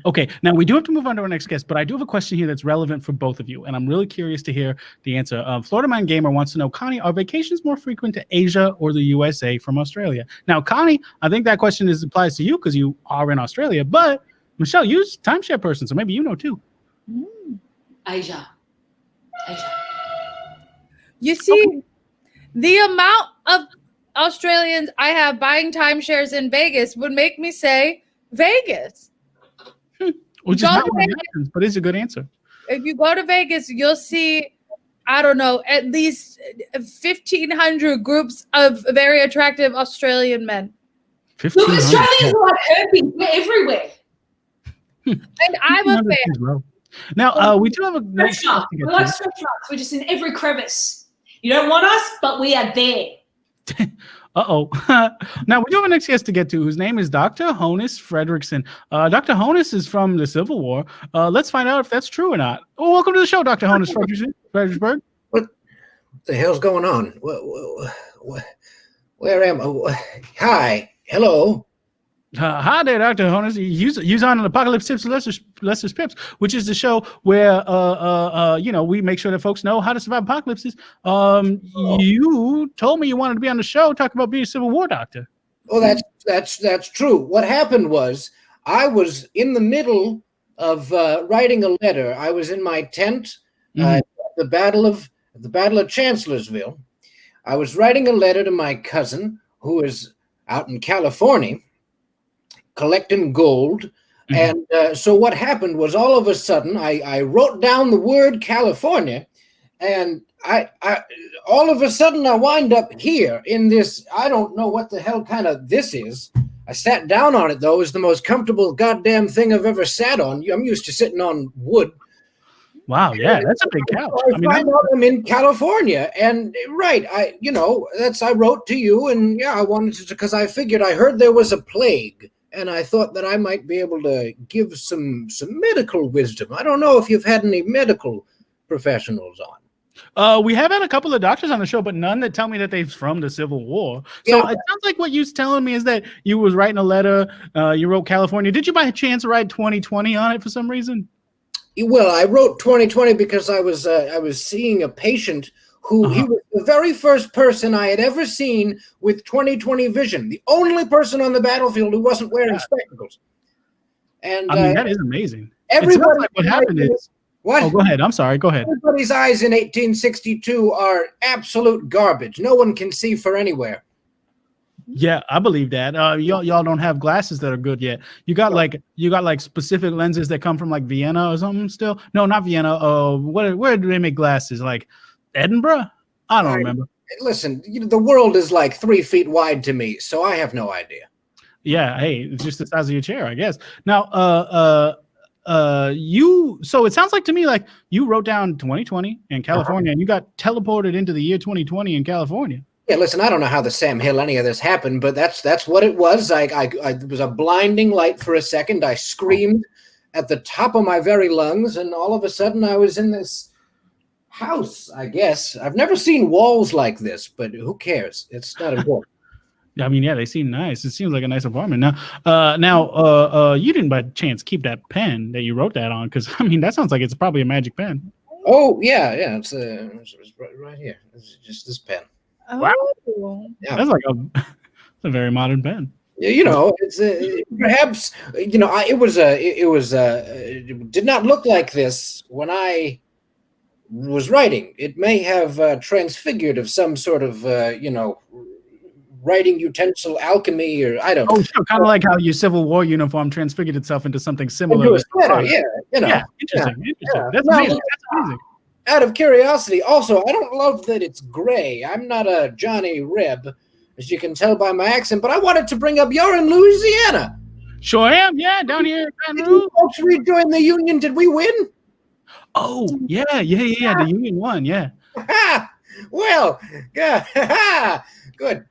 Okay, now we do have to move on to our next guest, but I do have a question here that's relevant for both of you, and I'm really curious to hear the answer. Florida Man Gamer wants to know, Connie, are vacations more frequent to Asia or the USA from Australia? Now, Connie, I think that question applies to you because you are in Australia, but Michelle, you're a timeshare person, so maybe you know too. Asia. You see, the amount of Australians I have buying timeshares in Vegas would make me say Vegas. Which is not what happens, but it's a good answer. If you go to Vegas, you'll see, I don't know, at least 1,500 groups of very attractive Australian men. Look, Australians are like herpes. We're everywhere. And I'm a fan. Now, we do have a stretch marks. We like stretch marks. We're just in every crevice. You don't want us, but we are there. Uh-oh. Now, we do have a next guest to get to, whose name is Dr. Honus Fredrickson. Dr. Honus is from the Civil War. Let's find out if that's true or not. Oh, welcome to the show, Dr. Honus Fredricksburg. What the hell's going on? Where am I? Hi. Hello. Hi there, Dr. Honus. You're on Apocalypse Tips with Lester's Pipps, which is the show where we make sure that folks know how to survive apocalypses. You told me you wanted to be on the show, talk about being a Civil War doctor. Oh, that's true. What happened was I was in the middle of writing a letter. I was in my tent at the Battle of Chancellorsville. I was writing a letter to my cousin who is out in California collecting gold. And so what happened was all of a sudden I wrote down the word California, and I all of a sudden I wind up here in this, I don't know what the hell kind of this is. I sat down on it, though. It was the most comfortable goddamn thing I've ever sat on. I'm used to sitting on wood. Wow, yeah, that's a big couch. I'm in California, and I wrote to you, and I wanted to, because I figured I heard there was a plague, and I thought that I might be able to give some medical wisdom. I don't know if you've had any medical professionals on. We have had a couple of doctors on the show, but none that tell me that they're from the Civil War. So it sounds like what you're telling me is that you was writing a letter, you wrote California. Did you by chance write 2020 on it for some reason? Well, I wrote 2020 because I was seeing a patient who he was the very first person I had ever seen with 20/20 vision, the only person on the battlefield who wasn't wearing spectacles. And that is amazing. Everybody, like what happened is what? Oh, go ahead. I'm sorry. Go ahead. Everybody's eyes in 1862 are absolute garbage. No one can see for anywhere. Yeah, I believe that. Y'all don't have glasses that are good yet. You got like specific lenses that come from like Vienna or something still. No, not Vienna. Where do they make glasses? Like Edinburgh? I don't remember. Listen, the world is like 3 feet wide to me, so I have no idea. Yeah, hey, it's just the size of your chair, I guess. Now, so it sounds like to me like you wrote down 2020 in California and you got teleported into the year 2020 in California. Yeah, listen, I don't know how the Sam Hill any of this happened, but that's what it was. It was a blinding light for a second. I screamed at the top of my very lungs, and all of a sudden I was in this house, I guess. I've never seen walls like this, but who cares? It's not important. I mean, yeah, they seem nice. It seems like a nice apartment. Now, you didn't by chance keep that pen that you wrote that on, because I mean, that sounds like it's probably a magic pen. Oh yeah, it's right here. It's just this pen. Wow, yeah. That's like a very modern pen. It's perhaps it did not look like this when I was writing. It may have transfigured of some sort of writing utensil alchemy, or I don't know. Oh, sure. Kind of like how your Civil War uniform transfigured itself into something similar. Into a sweater, yeah, you know. Yeah, interesting. Yeah. That's Now, amazing. That's amazing. Out of curiosity, also, I don't love that it's gray. I'm not a Johnny Reb, as you can tell by my accent, but I wanted to bring up you're in Louisiana. Sure am. Yeah, down here. Did you folks rejoin the Union? Did we win? Oh, yeah. The Union won. Yeah. Well, yeah. Good.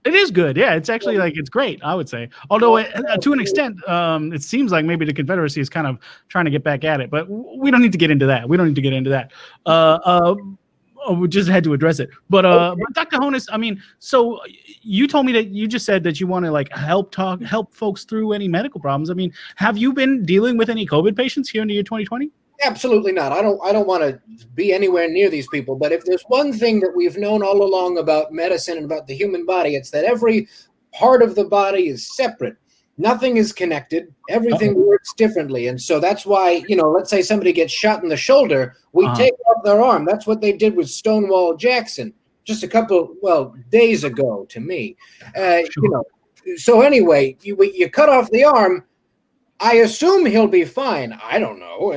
It is good. Yeah, it's actually like it's great, I would say. Although to an extent, it seems like maybe the Confederacy is kind of trying to get back at it. But we don't need to get into that. We just had to address it. But Dr. Honus, I mean, so you told me that you just said that you want to like help folks through any medical problems. I mean, have you been dealing with any COVID patients here in the year 2020? Absolutely not. I don't want to be anywhere near these people. But if there's one thing that we've known all along about medicine and about the human body, it's that every part of the body is separate. Nothing is connected. Everything works differently. And so that's why, let's say somebody gets shot in the shoulder, we take off their arm. That's what they did with Stonewall Jackson just a couple, days ago to me. Sure. So anyway, you cut off the arm. I assume he'll be fine. I don't know.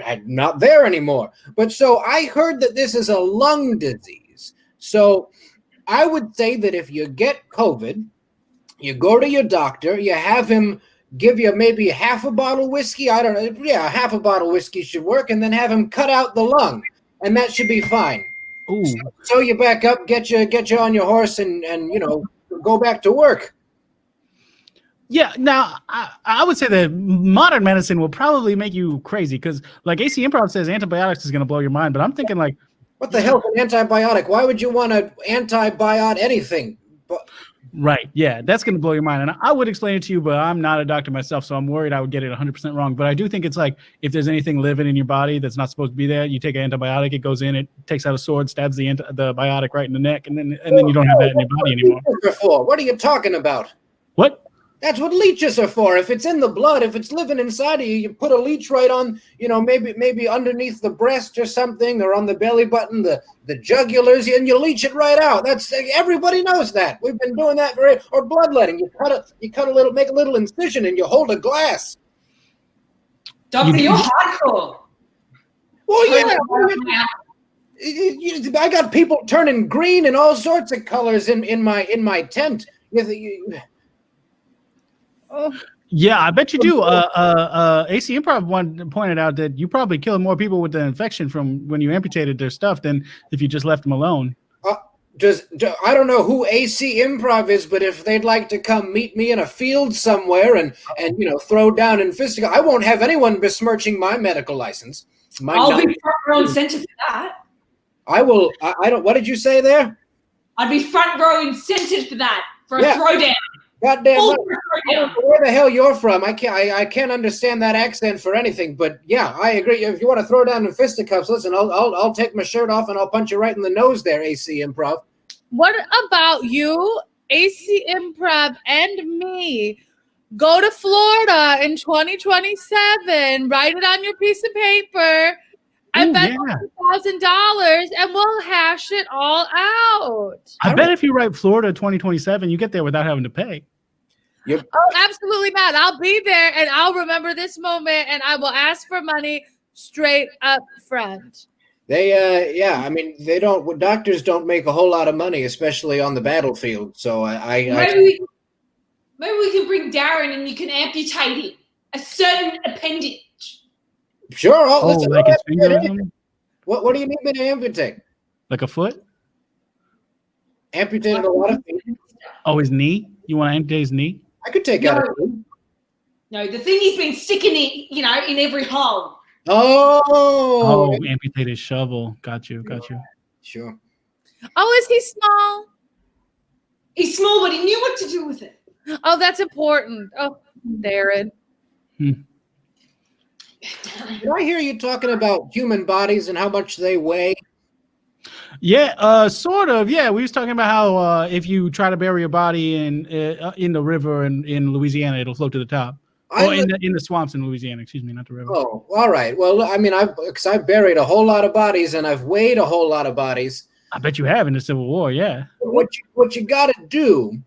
I'm not there anymore. But so I heard that this is a lung disease. So I would say that if you get COVID, you go to your doctor, you have him give you maybe half a bottle of whiskey. I don't know. Yeah, half a bottle of whiskey should work, and then have him cut out the lung, and that should be fine. Ooh. So you back up, get you on your horse, and go back to work. Yeah, now I would say that modern medicine will probably make you crazy because, like AC Improv says, antibiotics is going to blow your mind. But I'm thinking, like, what the hell is an antibiotic? Why would you want to antibiotic anything? Right, yeah, that's going to blow your mind. And I would explain it to you, but I'm not a doctor myself, so I'm worried I would get it 100% wrong. But I do think it's like if there's anything living in your body that's not supposed to be there, you take an antibiotic, it goes in, it takes out a sword, stabs the biotic right in the neck, and then you don't have that in your body anymore. What are you talking about? What? That's what leeches are for. If it's in the blood, if it's living inside of you, you put a leech right on, maybe underneath the breast or something, or on the belly button, the jugulars, and you leech it right out. That's everybody knows that. We've been doing that or bloodletting. You cut a little, make a little incision, and you hold a glass. Doctor, you're hardcore. Well, yeah. I got people turning green and all sorts of colors in my tent. Yeah, I bet you do. AC Improv one pointed out that you probably killed more people with the infection from when you amputated their stuff than if you just left them alone. I don't know who AC Improv is, but if they'd like to come meet me in a field somewhere and throw down in fisticuffs, I won't have anyone besmirching my medical license. I'll be front row and center for that. I will. I don't. What did you say there? I'd be front row and center for that for a throwdown. Goddamn! I don't know where the hell you're from. I can't understand that accent for anything. But yeah, I agree. If you want to throw down in fisticuffs, listen, I'll take my shirt off and I'll punch you right in the nose there, AC Improv. What about you, AC Improv, and me? Go to Florida in 2027. Write it on your piece of paper. I bet $1,000, and we'll hash it all out. I bet if you write Florida 2027, you get there without having to pay. Yep. Oh, absolutely not. I'll be there, and I'll remember this moment, and I will ask for money straight up front. Doctors don't make a whole lot of money, especially on the battlefield. So maybe we can bring Darren, and you can amputate him a certain appendage. Sure. Like his finger. What do you need me to amputate? Like a foot? Amputated a lot of things. Oh, his knee? You want to amputate his knee? I could take out a knee. No, the thing he's been sticking in every hole. Oh, amputate his shovel. Got you. Sure. Oh, is he small? He's small, but he knew what to do with it. Oh, that's important. Oh, Darren. Did I hear you talking about human bodies and how much they weigh? Yeah, sort of. Yeah, we was talking about how if you try to bury a body in the river in Louisiana, it'll float to the top. In the swamps in Louisiana, excuse me, not the river. Oh, all right. Well, I mean, I've buried a whole lot of bodies and I've weighed a whole lot of bodies. I bet you have in the Civil War, yeah. What you got to do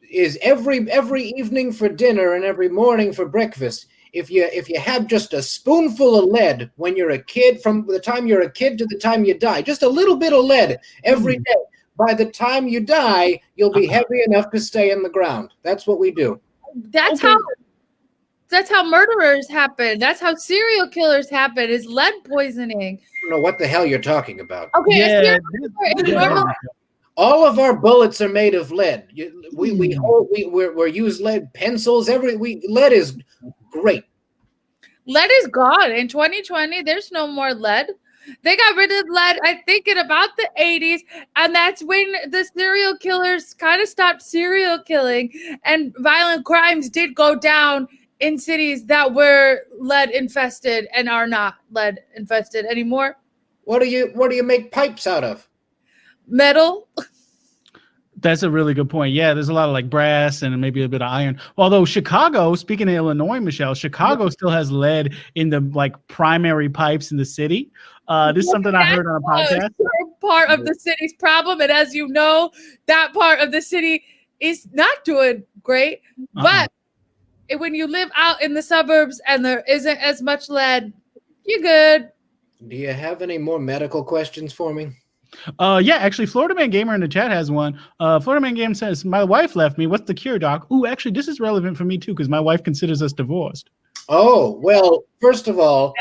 is every evening for dinner and every morning for breakfast, if you have just a spoonful of lead when you're a kid, from the time you're a kid to the time you die, just a little bit of lead every day. By the time you die, you'll be heavy enough to stay in the ground. That's what we do. That's how murderers happen. That's how serial killers happen, is lead poisoning. I don't know what the hell you're talking about. Okay, All of our bullets are made of lead. We use lead pencils. Lead is great. Lead is gone in 2020. There's no more lead. They got rid of lead, I think, in about the 80s, and that's when the serial killers kind of stopped serial killing, and violent crimes did go down in cities that were lead infested and are not lead infested anymore. What do you make pipes out of? Metal. That's a really good point. Yeah, there's a lot of like brass and maybe a bit of iron. Although Chicago, speaking of Illinois, Michelle, Chicago still has lead in the like primary pipes in the city. This is something I heard on a podcast. Part of the city's problem, and as you know, that part of the city is not doing great. But when you live out in the suburbs and there isn't as much lead, you're good. Do you have any more medical questions for me? Yeah, actually, Florida Man Gamer in the chat has one. Florida Man Gamer says, my wife left me. What's the cure, doc? Ooh, actually, this is relevant for me, too, because my wife considers us divorced. Oh, well, first of all,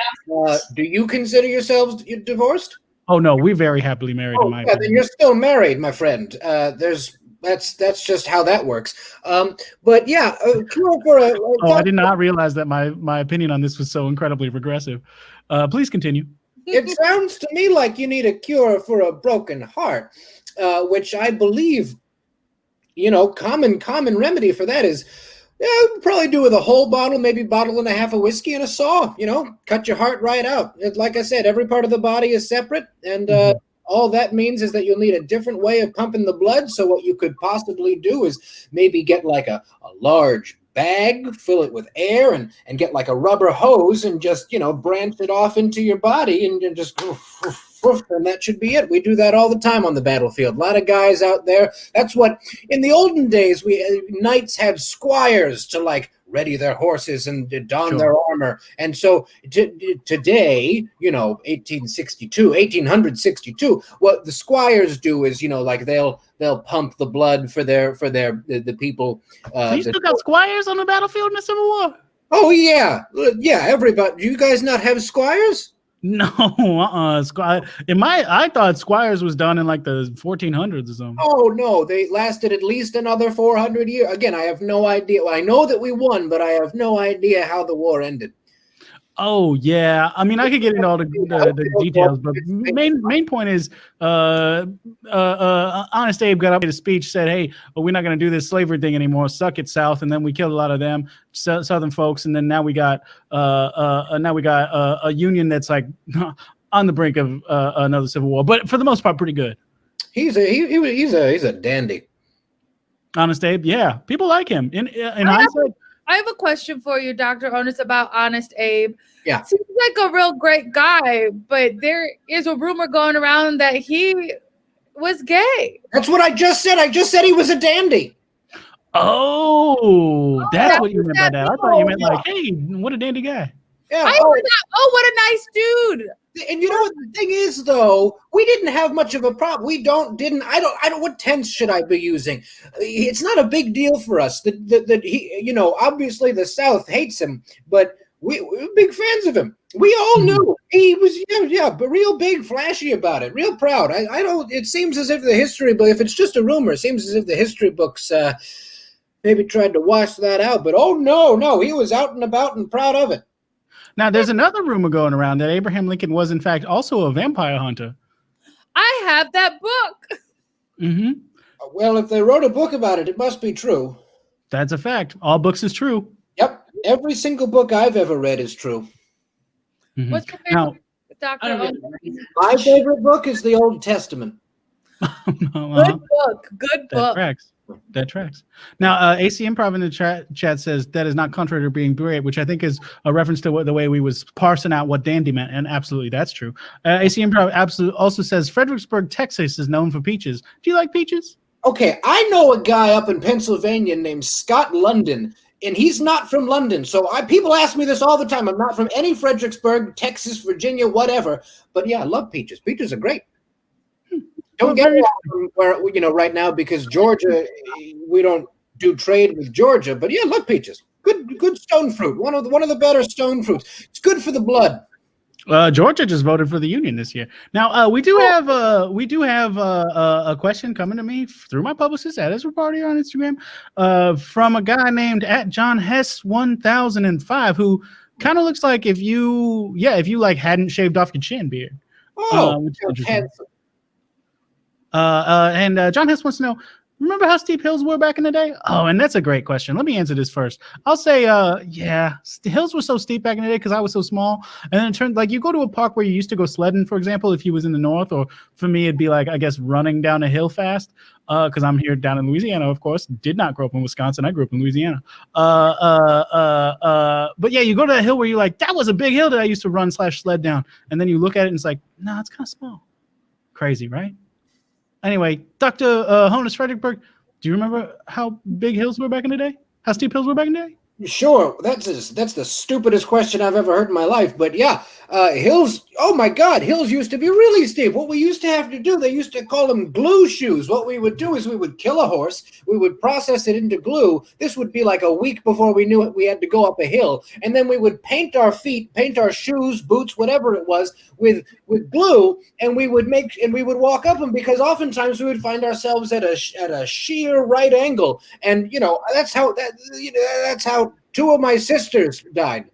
do you consider yourselves divorced? Oh, no, we're very happily married. In my opinion. Then you're still married, my friend. That's just how that works. But yeah, cure for a... I did not realize that my opinion on this was so incredibly regressive. Please continue. It sounds to me like you need a cure for a broken heart, which I believe, common remedy for that is, probably do with a whole bottle, maybe bottle and a half of whiskey and a saw, cut your heart right out. Like I said, every part of the body is separate, and all that means is that you'll need a different way of pumping the blood. So what you could possibly do is maybe get like a large bag, fill it with air, and get like a rubber hose and just branch it off into your body and just and that should be it. We do that all the time on the battlefield. A lot of guys out there. That's what in the olden days knights had squires to like ready their horses and don their armor. And so today, 1862, what the squires do is, like they'll pump the blood for the people. You still got squires on the battlefield in the Civil War? Oh yeah. Yeah. Everybody. Do you guys not have squires? No, I thought squires was done in like the 1400s or something. Oh no, they lasted at least another 400 years. Again, I have no idea. Well, I know that we won, but I have no idea how the war ended. Oh yeah, I mean I could get into all the details, but main point is, Honest Abe got up in a speech, said, "Hey, we're not going to do this slavery thing anymore. Suck it, South." And then we killed a lot of them, Southern folks, and then now we got a union that's like on the brink of another civil war, but for the most part, pretty good. He's a dandy. Honest Abe, yeah, people like him. In hindsight. I have a question for you, Dr. Honus, about Honest Abe. Yeah. Seems like a real great guy, but there is a rumor going around that he was gay. That's what I just said. I just said he was a dandy. Oh, that's what you meant by that. I thought you meant like, hey, what a dandy guy. Yeah. I heard that. Oh, what a nice dude. And you know what the thing is, though, we didn't have much of a problem. I don't. What tense should I be using? It's not a big deal for us. That he, obviously the South hates him, but we're big fans of him. We all knew he was, but real big, flashy about it, real proud. I don't. It seems as if the history, but if it's just a rumor, it seems as if the history books maybe tried to wash that out. But oh no, he was out and about and proud of it. Now, there's another rumor going around that Abraham Lincoln was, in fact, also a vampire hunter. I have that book. Mm-hmm. Well, if they wrote a book about it, it must be true. That's a fact. All books is true. Yep. Every single book I've ever read is true. Mm-hmm. What's your favorite, Dr. My favorite book is the Old Testament. Good book. That tracks. That tracks. Now, AC Improv in the chat says that is not contrary to being great, which I think is a reference to the way we was parsing out what dandy meant, and absolutely that's true. AC Improv absolutely also says Fredricksburg, Texas is known for peaches. Do you like peaches? Okay, I know a guy up in Pennsylvania named Scott London, and he's not from London. So people ask me this all the time. I'm not from any Fredericksburg, Texas, Virginia, whatever. But yeah, I love peaches. Peaches are great. Don't get me where right now because Georgia, we don't do trade with Georgia. But yeah, love peaches. Good stone fruit. One of the better stone fruits. It's good for the blood. Georgia just voted for the union this year. Now we do have a question coming to me through my publicist at Ezra Party on Instagram from a guy named @JohnHess1005 who kind of looks like if you like hadn't shaved off your chin beard. And John Hess wants to know, remember how steep hills were back in the day? Oh, and that's a great question. Let me answer this first. I'll say, the hills were so steep back in the day because I was so small. And then it turned like you go to a park where you used to go sledding, for example, if you was in the north, or for me, it'd be like, I guess, running down a hill fast. Because I'm here down in Louisiana, of course. Did not grow up in Wisconsin. I grew up in Louisiana. But yeah, you go to that hill where you're like, that was a big hill that I used to run / sled down. And then you look at it and it's like, nah, it's kind of small. Crazy, right? Anyway, Dr. Honus Fredricksburg, do you remember how big hills were back in the day? How steep hills were back in the day? Sure. That's the stupidest question I've ever heard in my life. But yeah, hills, oh my God, hills used to be really steep. What we used to have to do, they used to call them glue shoes. What we would do is we would kill a horse, we would process it into glue. This would be like a week before we knew it, we had to go up a hill. And then we would paint our feet, paint our shoes, boots, whatever it was, with glue, and we would walk up them because oftentimes we would find ourselves at a sheer right angle. And that's how two of my sisters died.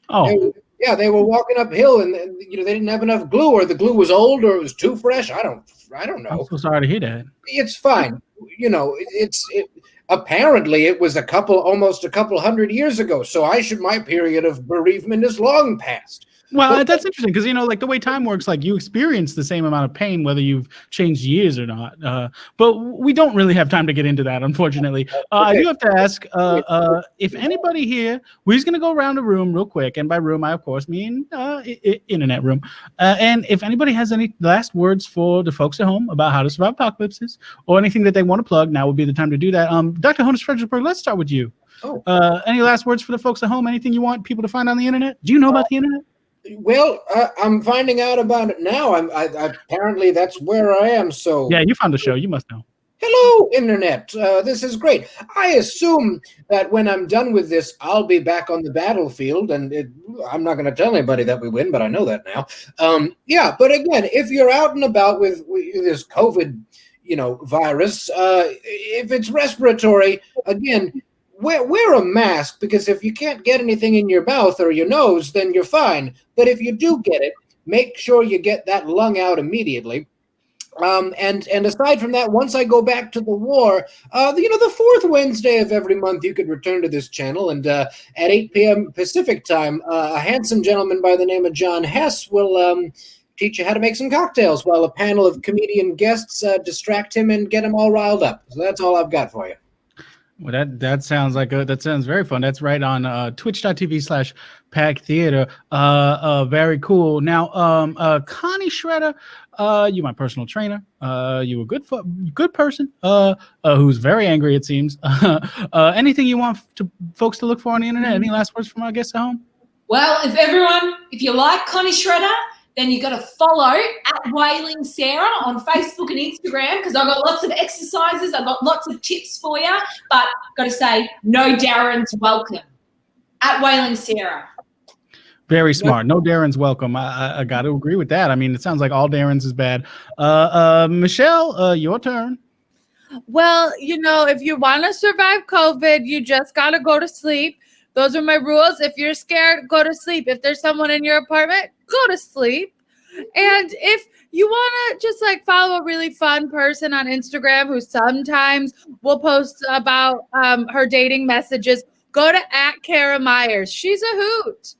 Oh. They were walking uphill and they didn't have enough glue, or the glue was old, or it was too fresh. I don't know. I'm so sorry to hear that. It's fine. Apparently it was almost a couple hundred years ago. So my period of bereavement is long past. Well, that's interesting because, like the way time works, like you experience the same amount of pain, whether you've changed years or not. But we don't really have time to get into that, unfortunately. I do have to ask if anybody here, we're just going to go around the room real quick. And by room, I, of course, mean internet room. And if anybody has any last words for the folks at home about how to survive apocalypses or anything that they want to plug, now would be the time to do that. Dr. Honus Fredricksburg, let's start with you. Oh. Any last words for the folks at home? Anything you want people to find on the internet? Do you know about the internet? Well, I'm finding out about it now. I apparently that's where I am. So yeah, you found the show. You must know. Hello, Internet. This is great. I assume that when I'm done with this, I'll be back on the battlefield, and I'm not going to tell anybody that we win, but I know that now. But again, if you're out and about with this COVID, virus, if it's respiratory, again. Wear a mask, because if you can't get anything in your mouth or your nose, then you're fine. But if you do get it, make sure you get that lung out immediately. And aside from that, once I go back to the war, the fourth Wednesday of every month, you could return to this channel. And at 8 p.m. Pacific time, a handsome gentleman by the name of John Hess will teach you how to make some cocktails while a panel of comedian guests distract him and get him all riled up. So that's all I've got for you. Well, that sounds that sounds very fun. That's right on twitch.tv/Pack Theater. Very cool. Now, Connie Shredder, you my personal trainer. You a good person. Who's very angry, it seems. Anything you want folks to look for on the internet? Any last words from our guests at home? Well, if you like Connie Shredder, then you got to follow @Wailing Sarah on Facebook and Instagram, because I've got lots of exercises, I've got lots of tips for you, but got to say, no Darren's welcome. @Wailing Sarah. Very smart. No Darren's welcome. I got to agree with that. I mean, it sounds like all Darren's is bad. Michelle, your turn. Well, if you want to survive COVID, you just got to go to sleep. Those are my rules. If you're scared, go to sleep. If there's someone in your apartment, go to sleep. And if you want to just follow a really fun person on Instagram who sometimes will post about her dating messages, go to @Cara Meyers. She's a hoot.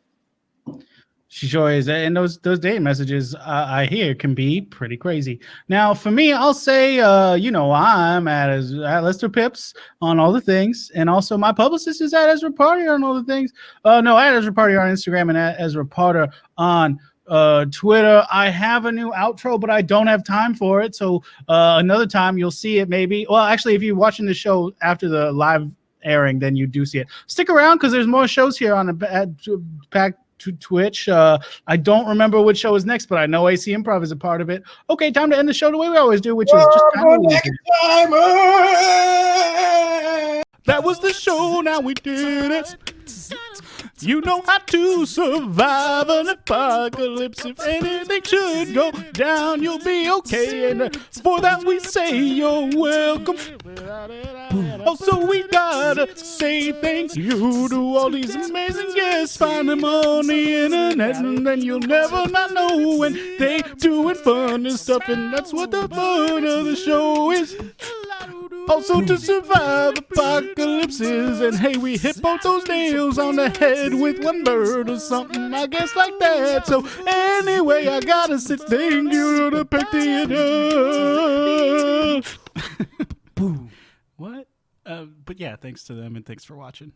She sure is, and those dating messages I hear can be pretty crazy. Now, for me, I'll say, I'm at Lester Pipps on all the things, and also my publicist is at Ezra Party on all the things. No, at Ezra Party on Instagram and at Ezra Potter on Twitter. I have a new outro, but I don't have time for it, so another time you'll see it. Maybe. Well, actually, if you're watching the show after the live airing, then you do see it. Stick around because there's more shows here on the pack. To Twitch. I don't remember which show is next, but I know AC Improv is a part of it. Okay, time to end the show the way we always do, which is just that was the show. Now we did it. You know how to survive an apocalypse. If anything should go down, you'll be okay. And for that we say you're welcome. Also, we gotta say thank you to all these amazing guests. Find them on the internet, and then you'll never not know when they doing fun and stuff. And that's what the fun of the show is. Also to survive apocalypses. And hey, we hit both those nails on the head with one bird or something, I guess, like that. So anyway, I gotta say thank you to the Peck Theater. What? But yeah, thanks to them and thanks for watching.